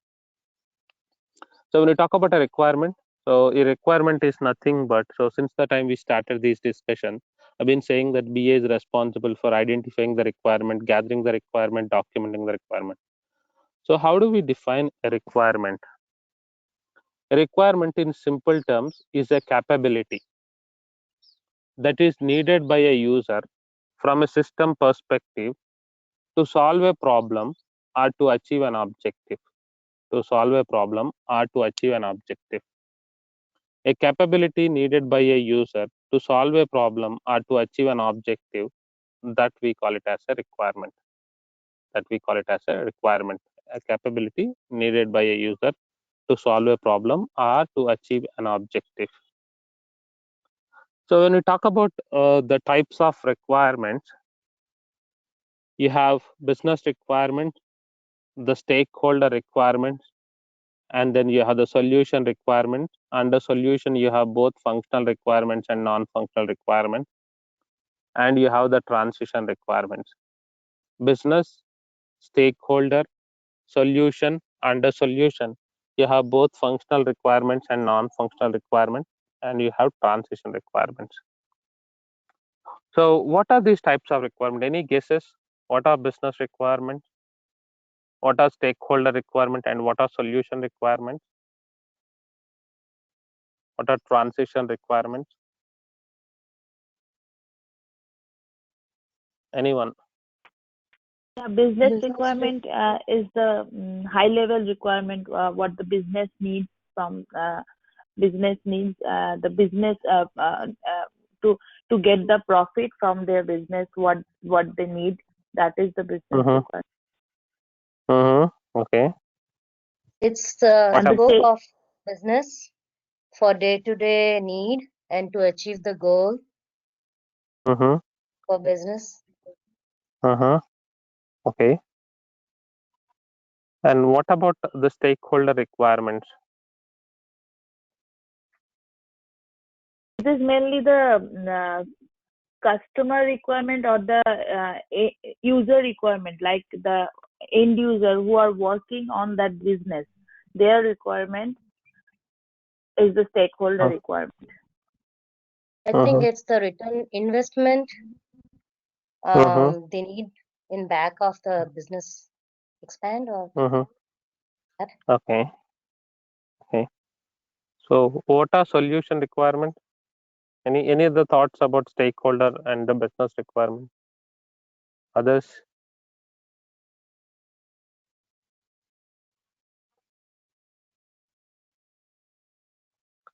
So when we talk about a requirement, so a requirement is nothing but, so since the time we started this discussion, I've been saying that BA is responsible for identifying the requirement, gathering the requirement, documenting the requirement. So how do we define a requirement? A requirement in simple terms is a capability that is needed by a user from a system perspective to solve a problem or to achieve an objective. To solve a problem or to achieve an objective. A capability needed by a user to solve a problem or to achieve an objective, that we call it as a requirement. That we call it as a requirement. A capability needed by a user to solve a problem or to achieve an objective. So when we talk about the types of requirements, you have business requirements, the stakeholder requirements, and then you have the solution requirements. Under solution, you have both functional requirements and non-functional requirements, and you have the transition requirements. Business, stakeholder, solution. Under solution, you have both functional requirements and non-functional requirements, and you have transition requirements. So what are these types of requirements? Any guesses? What are business requirements? What are stakeholder requirements, and what are solution requirements? What are transition requirements? Anyone? Yeah, business Business requirement is the high level requirement, what the business needs from business needs the business to get the profit from their business, what they need. That is the business requirement. Okay. It's the And the scope state, of business for day-to-day need and to achieve the goal for business. Okay. And what about the stakeholder requirements? it is mainly the customer requirement or the user requirement, like the end user who are working on that business. Their requirement is the stakeholder requirement. I think it's the return investment they need in back of the business expand or that. Okay. Okay. So what are solution requirements? Any other thoughts about stakeholder and the business requirement? Others?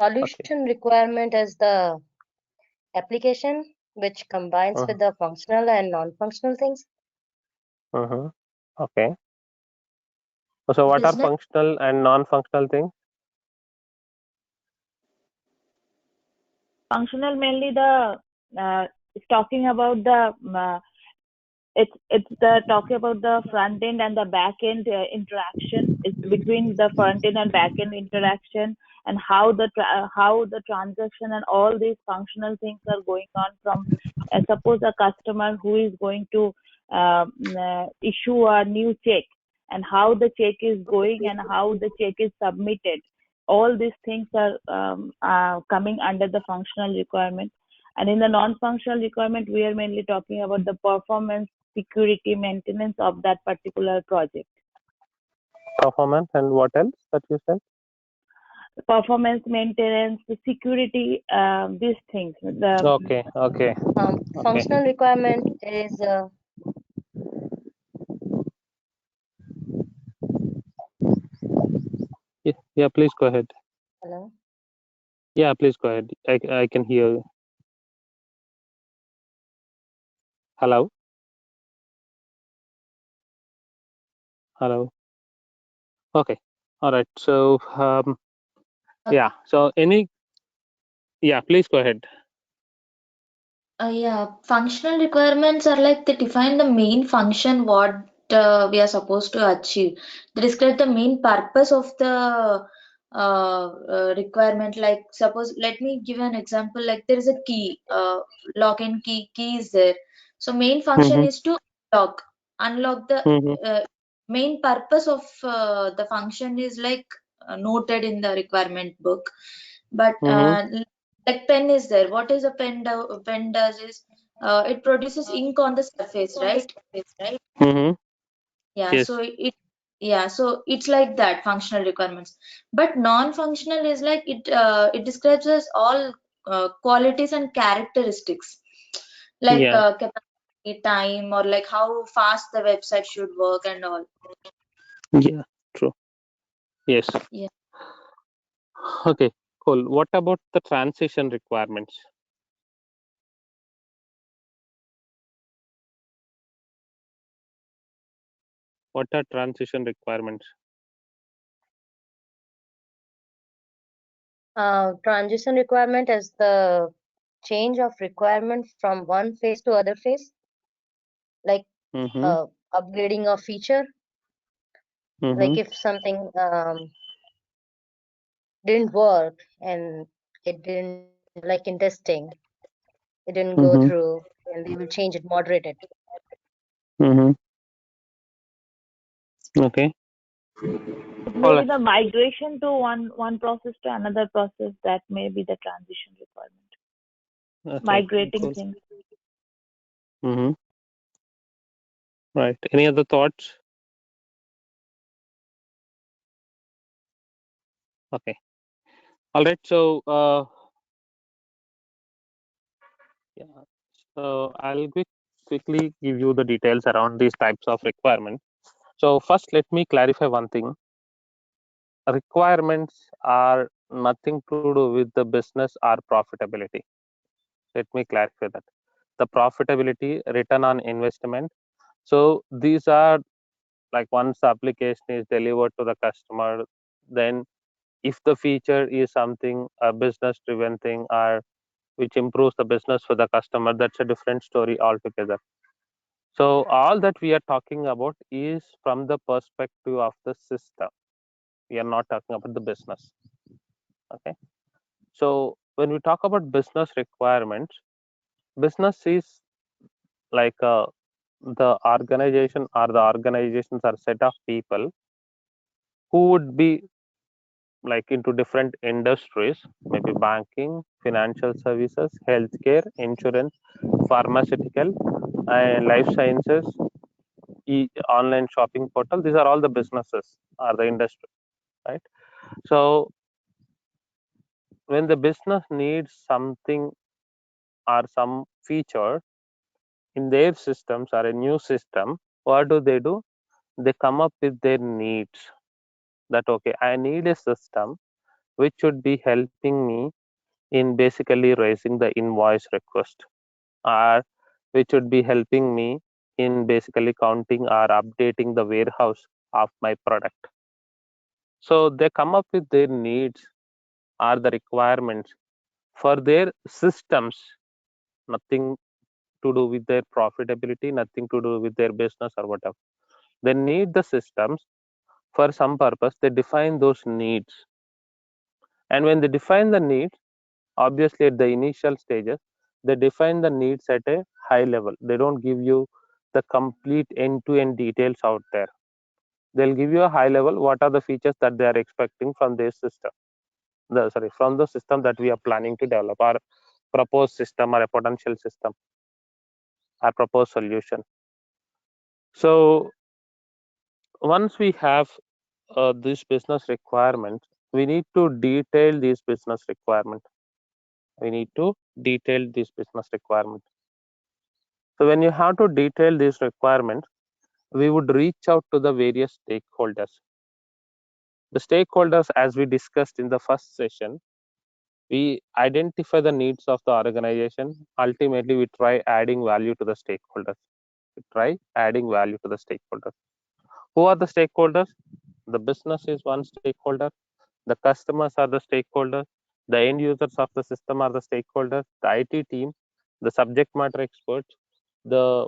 Solution requirement is the application which combines with the functional and non-functional things. Okay. So what are Business functional and non-functional things? Functional mainly the it's talking about the it's the talking about the front end and the back end interaction. It's between the front end and back end interaction, and how the transaction and all these functional things are going on from suppose a customer who is going to issue a new check, and how the check is going and how the check is submitted. All these things are coming under the functional requirement. And in the non-functional requirement, we are mainly talking about the performance, security, maintenance of that particular project. Performance and what else that you said? Performance, maintenance, the security, these things. Okay. Functional requirement is Yeah, please go ahead. hello. Yeah, please go ahead. I can hear you. Hello. Okay. All right. So yeah. So please go ahead. Yeah, functional requirements are like they define the main function what we are supposed to achieve. They describe the main purpose of the requirement. Like suppose, let me give an example. Like there is a key, login key is there. So main function is to unlock the main purpose of the function is like noted in the requirement book. But like pen is there. What is a pen pen does is it produces ink on the surface, right? Yeah. Yes. So it's like that functional requirements. But non-functional is like it describes as all qualities and characteristics, like capacity, time, or like how fast the website should work and all. Yeah. True. Yes. Yeah. Okay. Cool. What about the transition requirements? What are transition requirements? Transition requirement is the change of requirement from one phase to other phase, like upgrading a feature. Like if something didn't work and it didn't, like in testing, it didn't go through, and they will change it, moderate it. Okay. Maybe the migration to one process to another process, that may be the transition requirement. Okay. Migrating things. Right. Any other thoughts? Okay. All right. So yeah. So I'll quickly give you the details around these types of requirements. So first, let me clarify one thing. Requirements are nothing to do with the business or profitability. Let me clarify that. The profitability, return on investment. So these are like once the application is delivered to the customer, then if the feature is something a business driven thing or which improves the business for the customer, that's a different story altogether. So all that we are talking about is from the perspective of the system. We are not talking about the business. Okay. So when we talk about business requirements, business is like the organization or the organizations are set of people who would be like into different industries, maybe banking, financial services, healthcare, insurance, pharmaceutical, and life sciences, online shopping portal. These are all the businesses or the industry, right? So when the business needs something or some feature in their systems or a new system, what do? They come up with their needs. That okay, I need a system which should be helping me in basically raising the invoice request, or which would be helping me in basically counting or updating the warehouse of my product. So they come up with their needs or the requirements for their systems, nothing to do with their profitability, nothing to do with their business or whatever. They need the systems for some purpose. They define those needs, and when they define the needs, obviously at the initial stages they define the needs at a high level. They don't give you the complete end-to-end details out there. They'll give you a high level, what are the features that they are expecting from their system, from the system that we are planning to develop, our proposed system or a potential system, our proposed solution. So once we have this business requirement, we need to detail these business requirement. We need to detail these business requirements. So when you have to detail these requirements, we would reach out to the various stakeholders. The stakeholders, as we discussed in the first session, we identify the needs of the organization. Ultimately, we try adding value to the stakeholders. Who are the stakeholders? The business is one stakeholder. The customers are the stakeholders. The end users of the system are the stakeholders. The IT team, the subject matter experts, the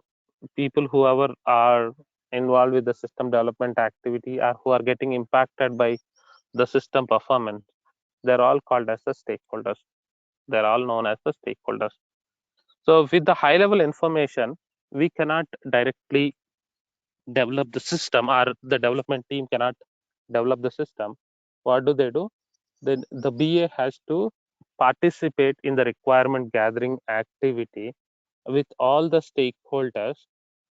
people whoever are involved with the system development activity or who are getting impacted by the system performance, they're all called as the stakeholders. They're all known as the stakeholders. So with the high level information, we cannot directly develop the system, or the development team cannot develop the system. What do? Then the BA has to participate in the requirement gathering activity with all the stakeholders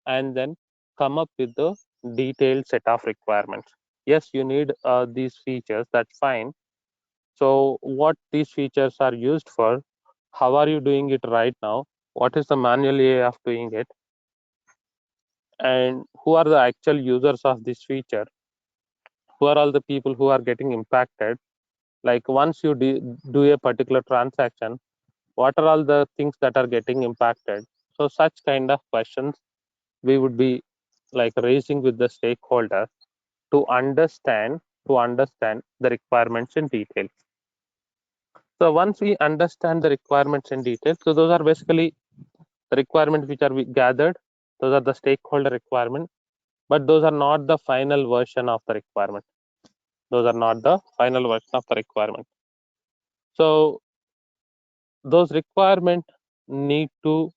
and then come up with the detailed set of requirements. Yes, you need these features, that's fine. So what these features are used for, how are you doing it right now, what is the manual way of doing it, and who are the actual users of this feature, who are all the people who are getting impacted. Like once you do a particular transaction, what are all the things that are getting impacted? So such kind of questions we would be like raising with the stakeholder to understand the requirements in detail. So once we understand the requirements in detail, so those are basically the requirements which are gathered. Those are the stakeholder requirement, but those are not the final version of the requirement. Those are not the final version of the requirement. So those requirements need to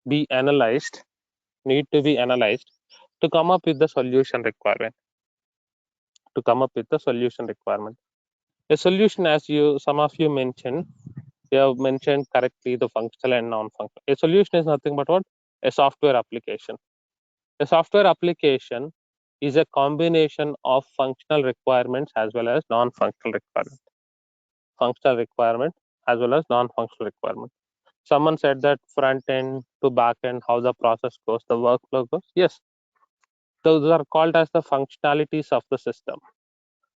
be analyzed to come up with the solution requirement. A solution, as some of you mentioned, you have mentioned correctly the functional and non-functional. A solution is nothing but what? A software application. A software application is a combination of functional requirements as well as non-functional requirements. Someone said that front end to back end, how the process goes, the workflow goes. Yes, those are called as the functionalities of the system.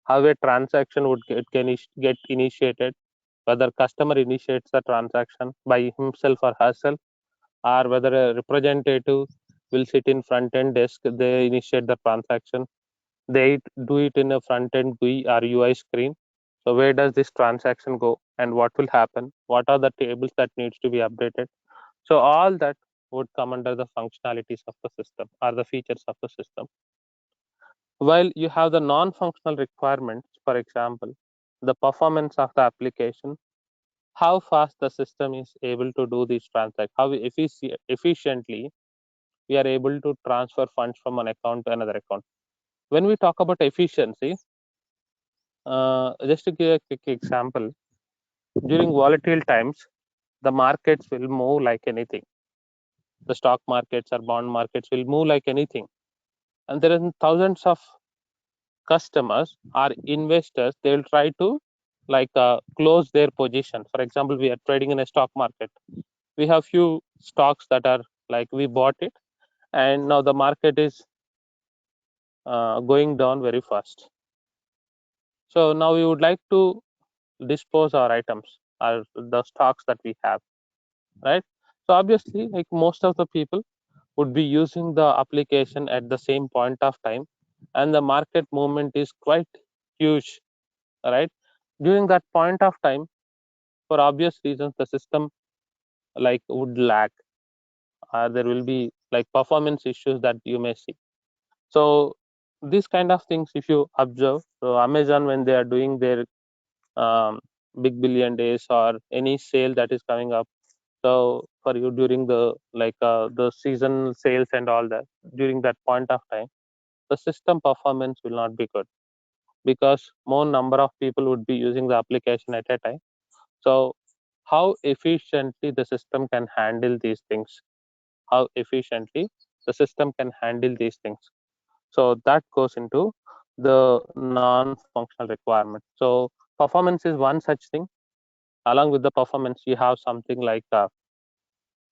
How a transaction would get initiated, whether customer initiates the transaction by himself or herself, or whether a representative will sit in front end desk, they initiate the transaction, they do it in a front end GUI or UI screen. So where does this transaction go and what will happen? What are the tables that needs to be updated? So all that would come under the functionalities of the system or the features of the system. While you have the non-functional requirements, for example, the performance of the application, how fast the system is able to do these transactions, how efficiently we are able to transfer funds from one account to another account. When we talk about efficiency, just to give a quick example, during volatile times, the markets will move like anything. The stock markets or bond markets will move like anything. And there are thousands of customers or investors, they will try to close their position. For example, we are trading in a stock market. We have few stocks that are like we bought it, and now the market is going down very fast. So now we would like to dispose our items or the stocks that we have, right? So obviously, like most of the people would be using the application at the same point of time, and the market movement is quite huge, right? During that point of time, for obvious reasons, the system would lag, or there will be performance issues that you may see. So these kind of things, if you observe, so Amazon, when they are doing their big billion days or any sale that is coming up, so for you during the season sales and all that, during that point of time, the system performance will not be good because more number of people would be using the application at a time. So how efficiently the system can handle these things, how efficiently the system can handle these things. So that goes into the non-functional requirement. So performance is one such thing. Along with the performance, you have something like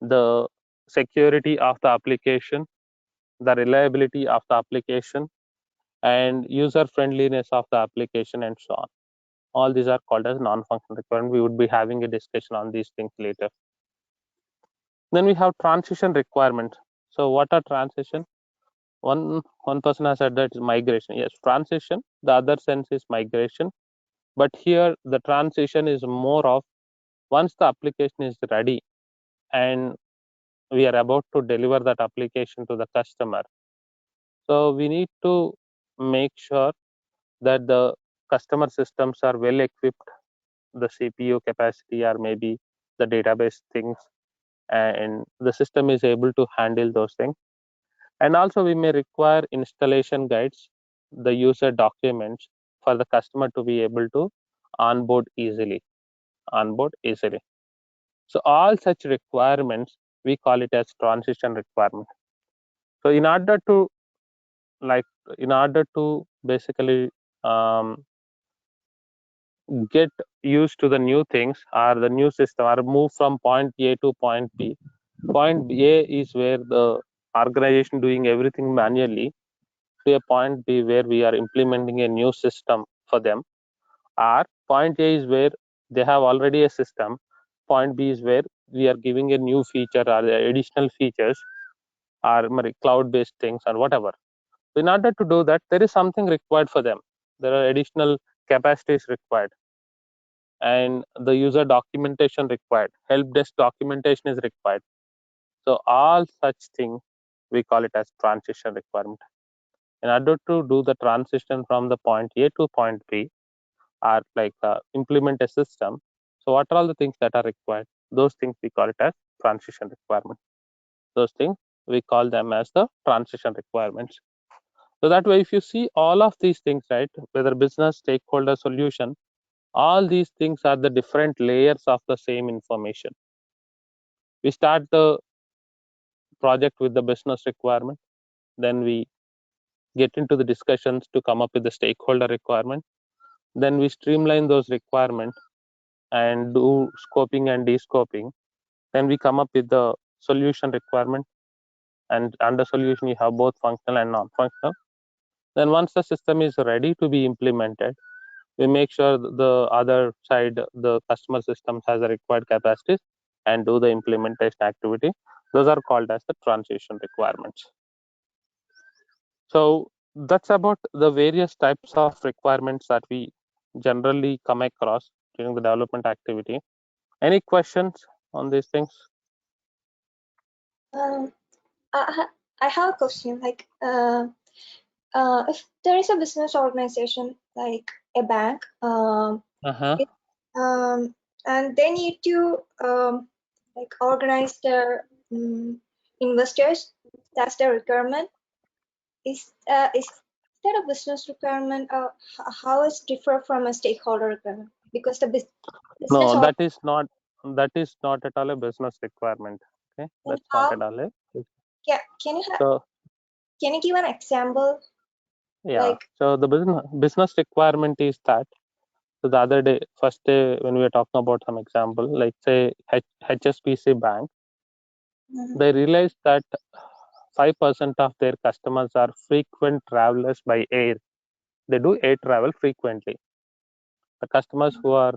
the security of the application, the reliability of the application, and user friendliness of the application, and so on. All these are called as non-functional requirements. We would be having a discussion on these things later. Then we have transition requirements. So what are transition? One person has said that it's migration. Yes, transition, the other sense is migration. But here the transition is more of once the application is ready and we are about to deliver that application to the customer. So we need to make sure that the customer systems are well equipped, the CPU capacity or maybe the database things, and the system is able to handle those things. And also we may require installation guides, the user documents for the customer to be able to onboard easily. So all such requirements, we call it as transition requirement. So in order to basically get used to the new things or the new system or move from point A to point B. Point A is where the organization doing everything manually, to a point B where we are implementing a new system for them. Or point A is where they have already a system. Point B is where we are giving a new feature or the additional features or cloud-based things or whatever. In order to do that, there is something required for them. There are additional capacities required, and the user documentation required, help desk documentation is required. So all such things, we call it as transition requirement. In order to do the transition from the point A to point B, or implement a system, so what are all the things that are required? Those things we call it as transition requirement. Those things we call them as the transition requirements. So that way, if you see all of these things, right, whether business, stakeholder, solution, all these things are the different layers of the same information. We start the project with the business requirement, then we get into the discussions to come up with the stakeholder requirement, then we streamline those requirements and do scoping and de-scoping, Then we come up with the solution requirement, and under solution you have both functional and non-functional. Then once the system is ready to be implemented, we make sure the other side, the customer system, has the required capacities and do the implementation activity. Those are called as the transition requirements. So that's about the various types of requirements that we generally come across during the development activity. Any questions on these things? I have a question. Like, if there is a business organization like a bank, and they need to like organize their investors, that's their requirement. Is that a business requirement? How is differ from a stakeholder requirement? Because the business. No, that is not at all a business requirement. Okay, that's not at all a. Yeah, can you give an example? Yeah. Like, so the business requirement is that. So the other day, first day, when we were talking about some example, like say HSBC Bank, they realized that 5% of their customers are frequent travelers by air. They do air travel frequently. The customers who are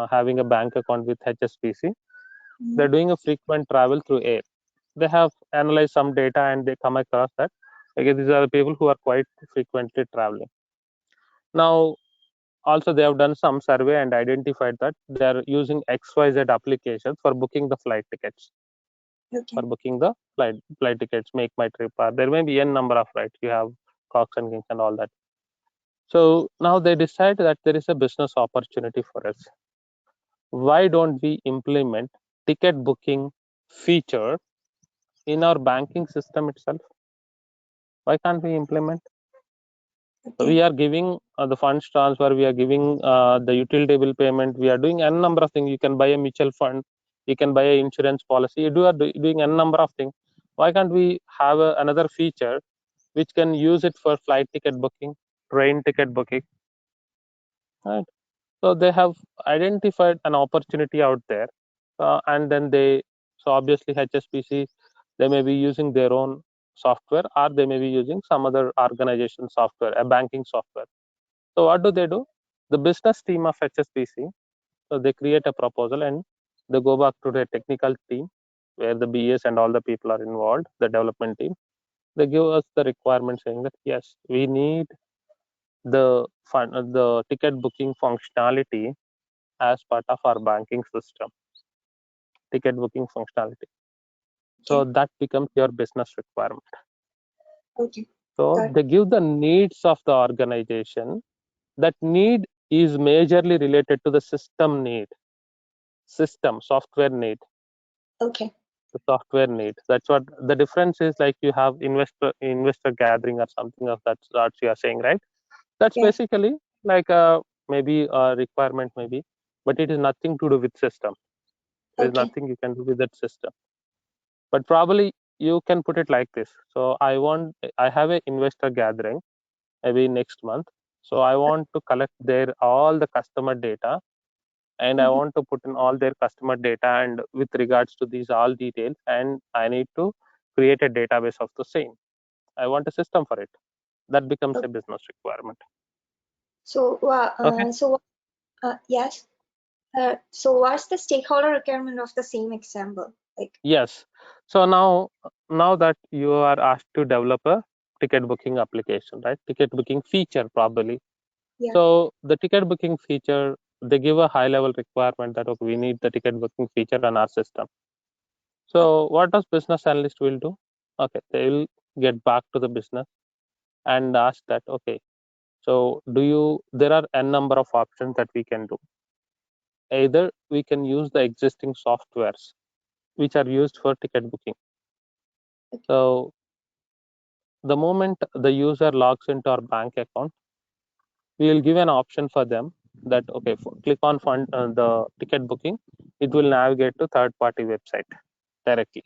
having a bank account with HSBC, they're doing a frequent travel through air. They have analyzed some data and they come across that, okay, these are the people who are quite frequently traveling. Now, also they have done some survey and identified that they are using XYZ applications for booking the flight tickets. Okay. For booking the flight tickets, Make My Trip, there may be n number of flights. You have Cox and Kings and all that. So now they decide that there is a business opportunity for us. Why don't we implement ticket booking feature in our banking system itself? Why can't we implement? So we are giving the funds transfer, we are giving the utility bill payment, we are doing n number of things. You can buy a mutual fund, you can buy an insurance policy, you are doing n number of things. Why can't we have another feature which can use it for flight ticket booking, train ticket booking? Right. So they have identified an opportunity out there, and then so obviously HSBC, they may be using their own software, or they may be using some other organization software, a banking software. So what do? The business team of HSBC, so they create a proposal and they go back to the technical team where the BS and all the people are involved, the development team. They give us the requirement saying that yes, we need the ticket booking functionality as part of our banking system. Ticket booking functionality. So that becomes your business requirement. Okay. So they give the needs of the organization. That need is majorly related to the system need. Software need. Okay. The software need. That's what the difference is. Like you have investor gathering or something of that sort you are saying, right? That's basically like maybe a requirement, maybe, but it is nothing to do with system. There's nothing you can do with that system. But probably you can put it like this. So I have an investor gathering maybe next month. So I want to collect all the customer data, and I want to put in all their customer data and with regards to these all details, and I need to create a database of the same. I want a system for it. That becomes a business requirement. So yes. So what's the stakeholder requirement of the same example? Like, yes. So now that you are asked to develop a ticket booking application, right? Ticket booking feature probably. Yeah. So the ticket booking feature, they give a high level requirement that okay, we need the ticket booking feature on our system. So what does business analyst will do? Okay, they will get back to the business and ask that, okay, so there are n number of options that we can do. Either we can use the existing softwares which are used for ticket booking. So the moment the user logs into our bank account, we will give an option for them that okay, click on the ticket booking, it will navigate to third party website directly.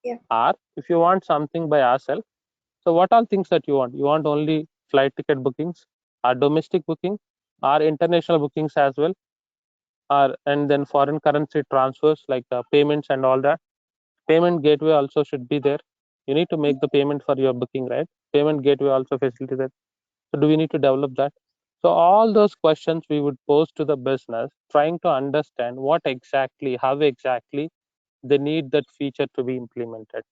Yeah. Or if you want something by ourselves, so what all things that you want only flight ticket bookings, or domestic booking, or international bookings as well? and then foreign currency transfers like payments and all that. Payment gateway also should be there. You need to make the payment for your booking, right? Payment gateway also facility that. So do we need to develop that? So all those questions we would pose to the business, trying to understand what exactly, how exactly they need that feature to be implemented.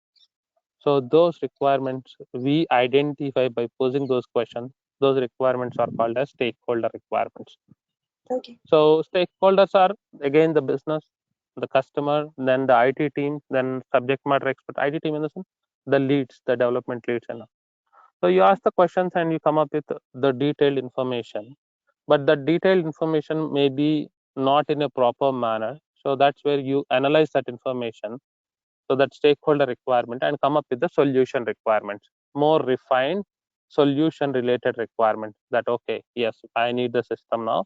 So those requirements we identify by posing those questions. Those requirements are called as stakeholder requirements. Okay. So stakeholders are again the business, the customer, then the IT team, then subject matter expert. IT team in the sense the leads, the development leads, and all. So you ask the questions and you come up with the detailed information, but the detailed information may be not in a proper manner. So that's where you analyze that information, so that stakeholder requirement, and come up with the solution requirements, more refined solution related requirements. That okay, yes, I need the system now.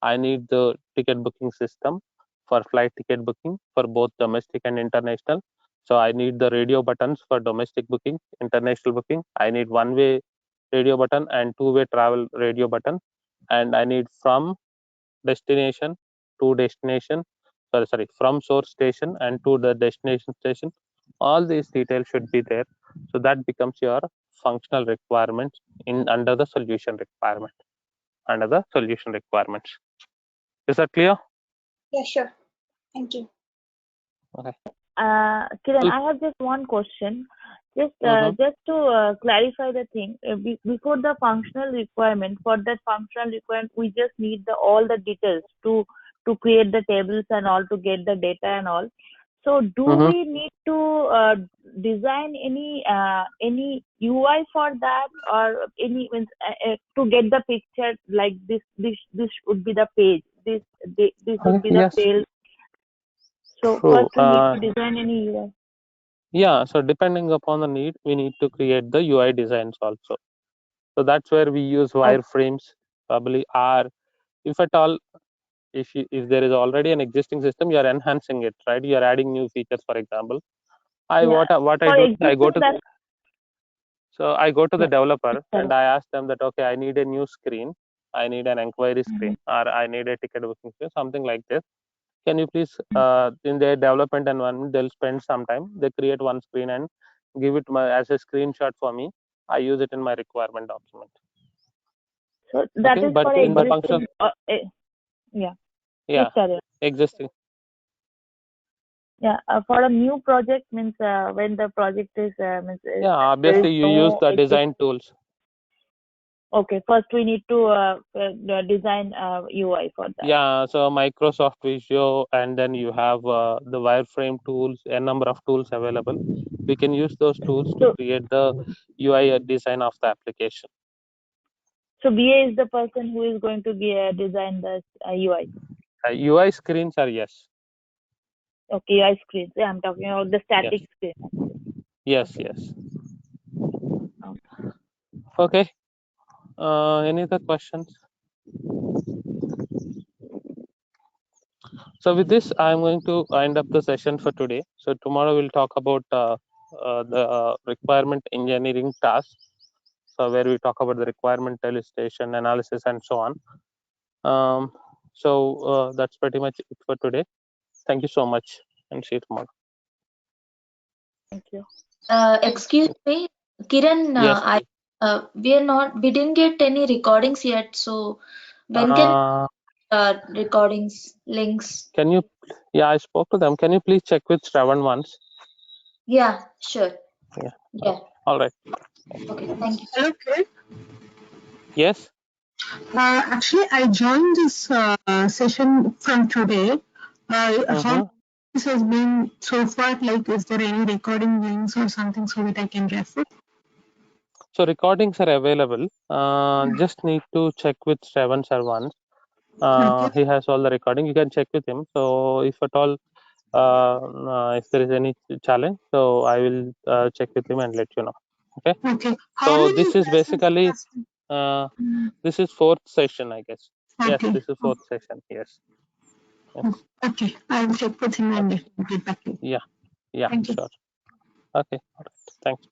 I need the ticket booking system for flight ticket booking for both domestic and international. So I need the radio buttons for domestic booking, international booking. I need one-way radio button and two-way travel radio button. And I need from destination to destination, from source station and to the destination station. All these details should be there. So that becomes your functional requirements in under the solution requirement, under the solution requirements. Is that clear? Yeah, sure. Thank you. Okay. Kiran, I have just one question. Just to clarify the thing, before the functional requirement, for that functional requirement, we just need all the details to create the tables and all, to get the data and all. So do we need to design any UI for that, or any to get the picture like this? This would be the page. This would be the field. So first we need to design any UI. Yeah, so depending upon the need, we need to create the UI designs also. So that's where we use wireframes, probably, or if at all, if there is already an existing system, you are enhancing it, right? You are adding new features, for example. What I do, I go to the developer and I ask them that okay, I need a new screen, I need an inquiry screen, or I need a ticket booking screen, something like this. Can you please, in their development environment, they'll spend some time, they create one screen and give it as a screenshot for me. I use it in my requirement document. So that is for existing. Existing. Yeah, for a new project means when the project is obviously you use the design tools. Okay, first we need to design UI for that. Yeah, so Microsoft Visio, and then you have the wireframe tools, a number of tools available. We can use those tools to create the UI design of the application. So BA is the person who is going to design the UI. UI screens are yes. Okay, UI screens. Yeah, I'm talking about the static screen. Yes. Okay. Any other questions? So with this, I'm going to end up the session for today. So tomorrow we'll talk about the requirement engineering task. So where we talk about the requirement elicitation, analysis, and so on. So that's pretty much it for today. Thank you so much, and see you tomorrow. Thank you. Excuse me, Kiran. Yes, we didn't get any recordings yet. So when can recordings links? Can you? Yeah, I spoke to them. Can you please check with Shravan once? Yeah, sure. Yeah. All right. Okay, thank you. Hello, Kiran. Yes. Actually, I joined this session from today. How this has been so far? Like, is there any recording links or something so that I can refer? So recordings are available. Just need to check with Shravan sir once. He has all the recording. You can check with him. So if at all, if there is any challenge, so I will check with him and let you know. Okay. Okay. So this is basically this is fourth session, I guess. Okay. Yes, this is fourth session. Yes. Okay, I will check with him and get back to you. Yeah. Thank you. Sure. Okay. All right. Thanks.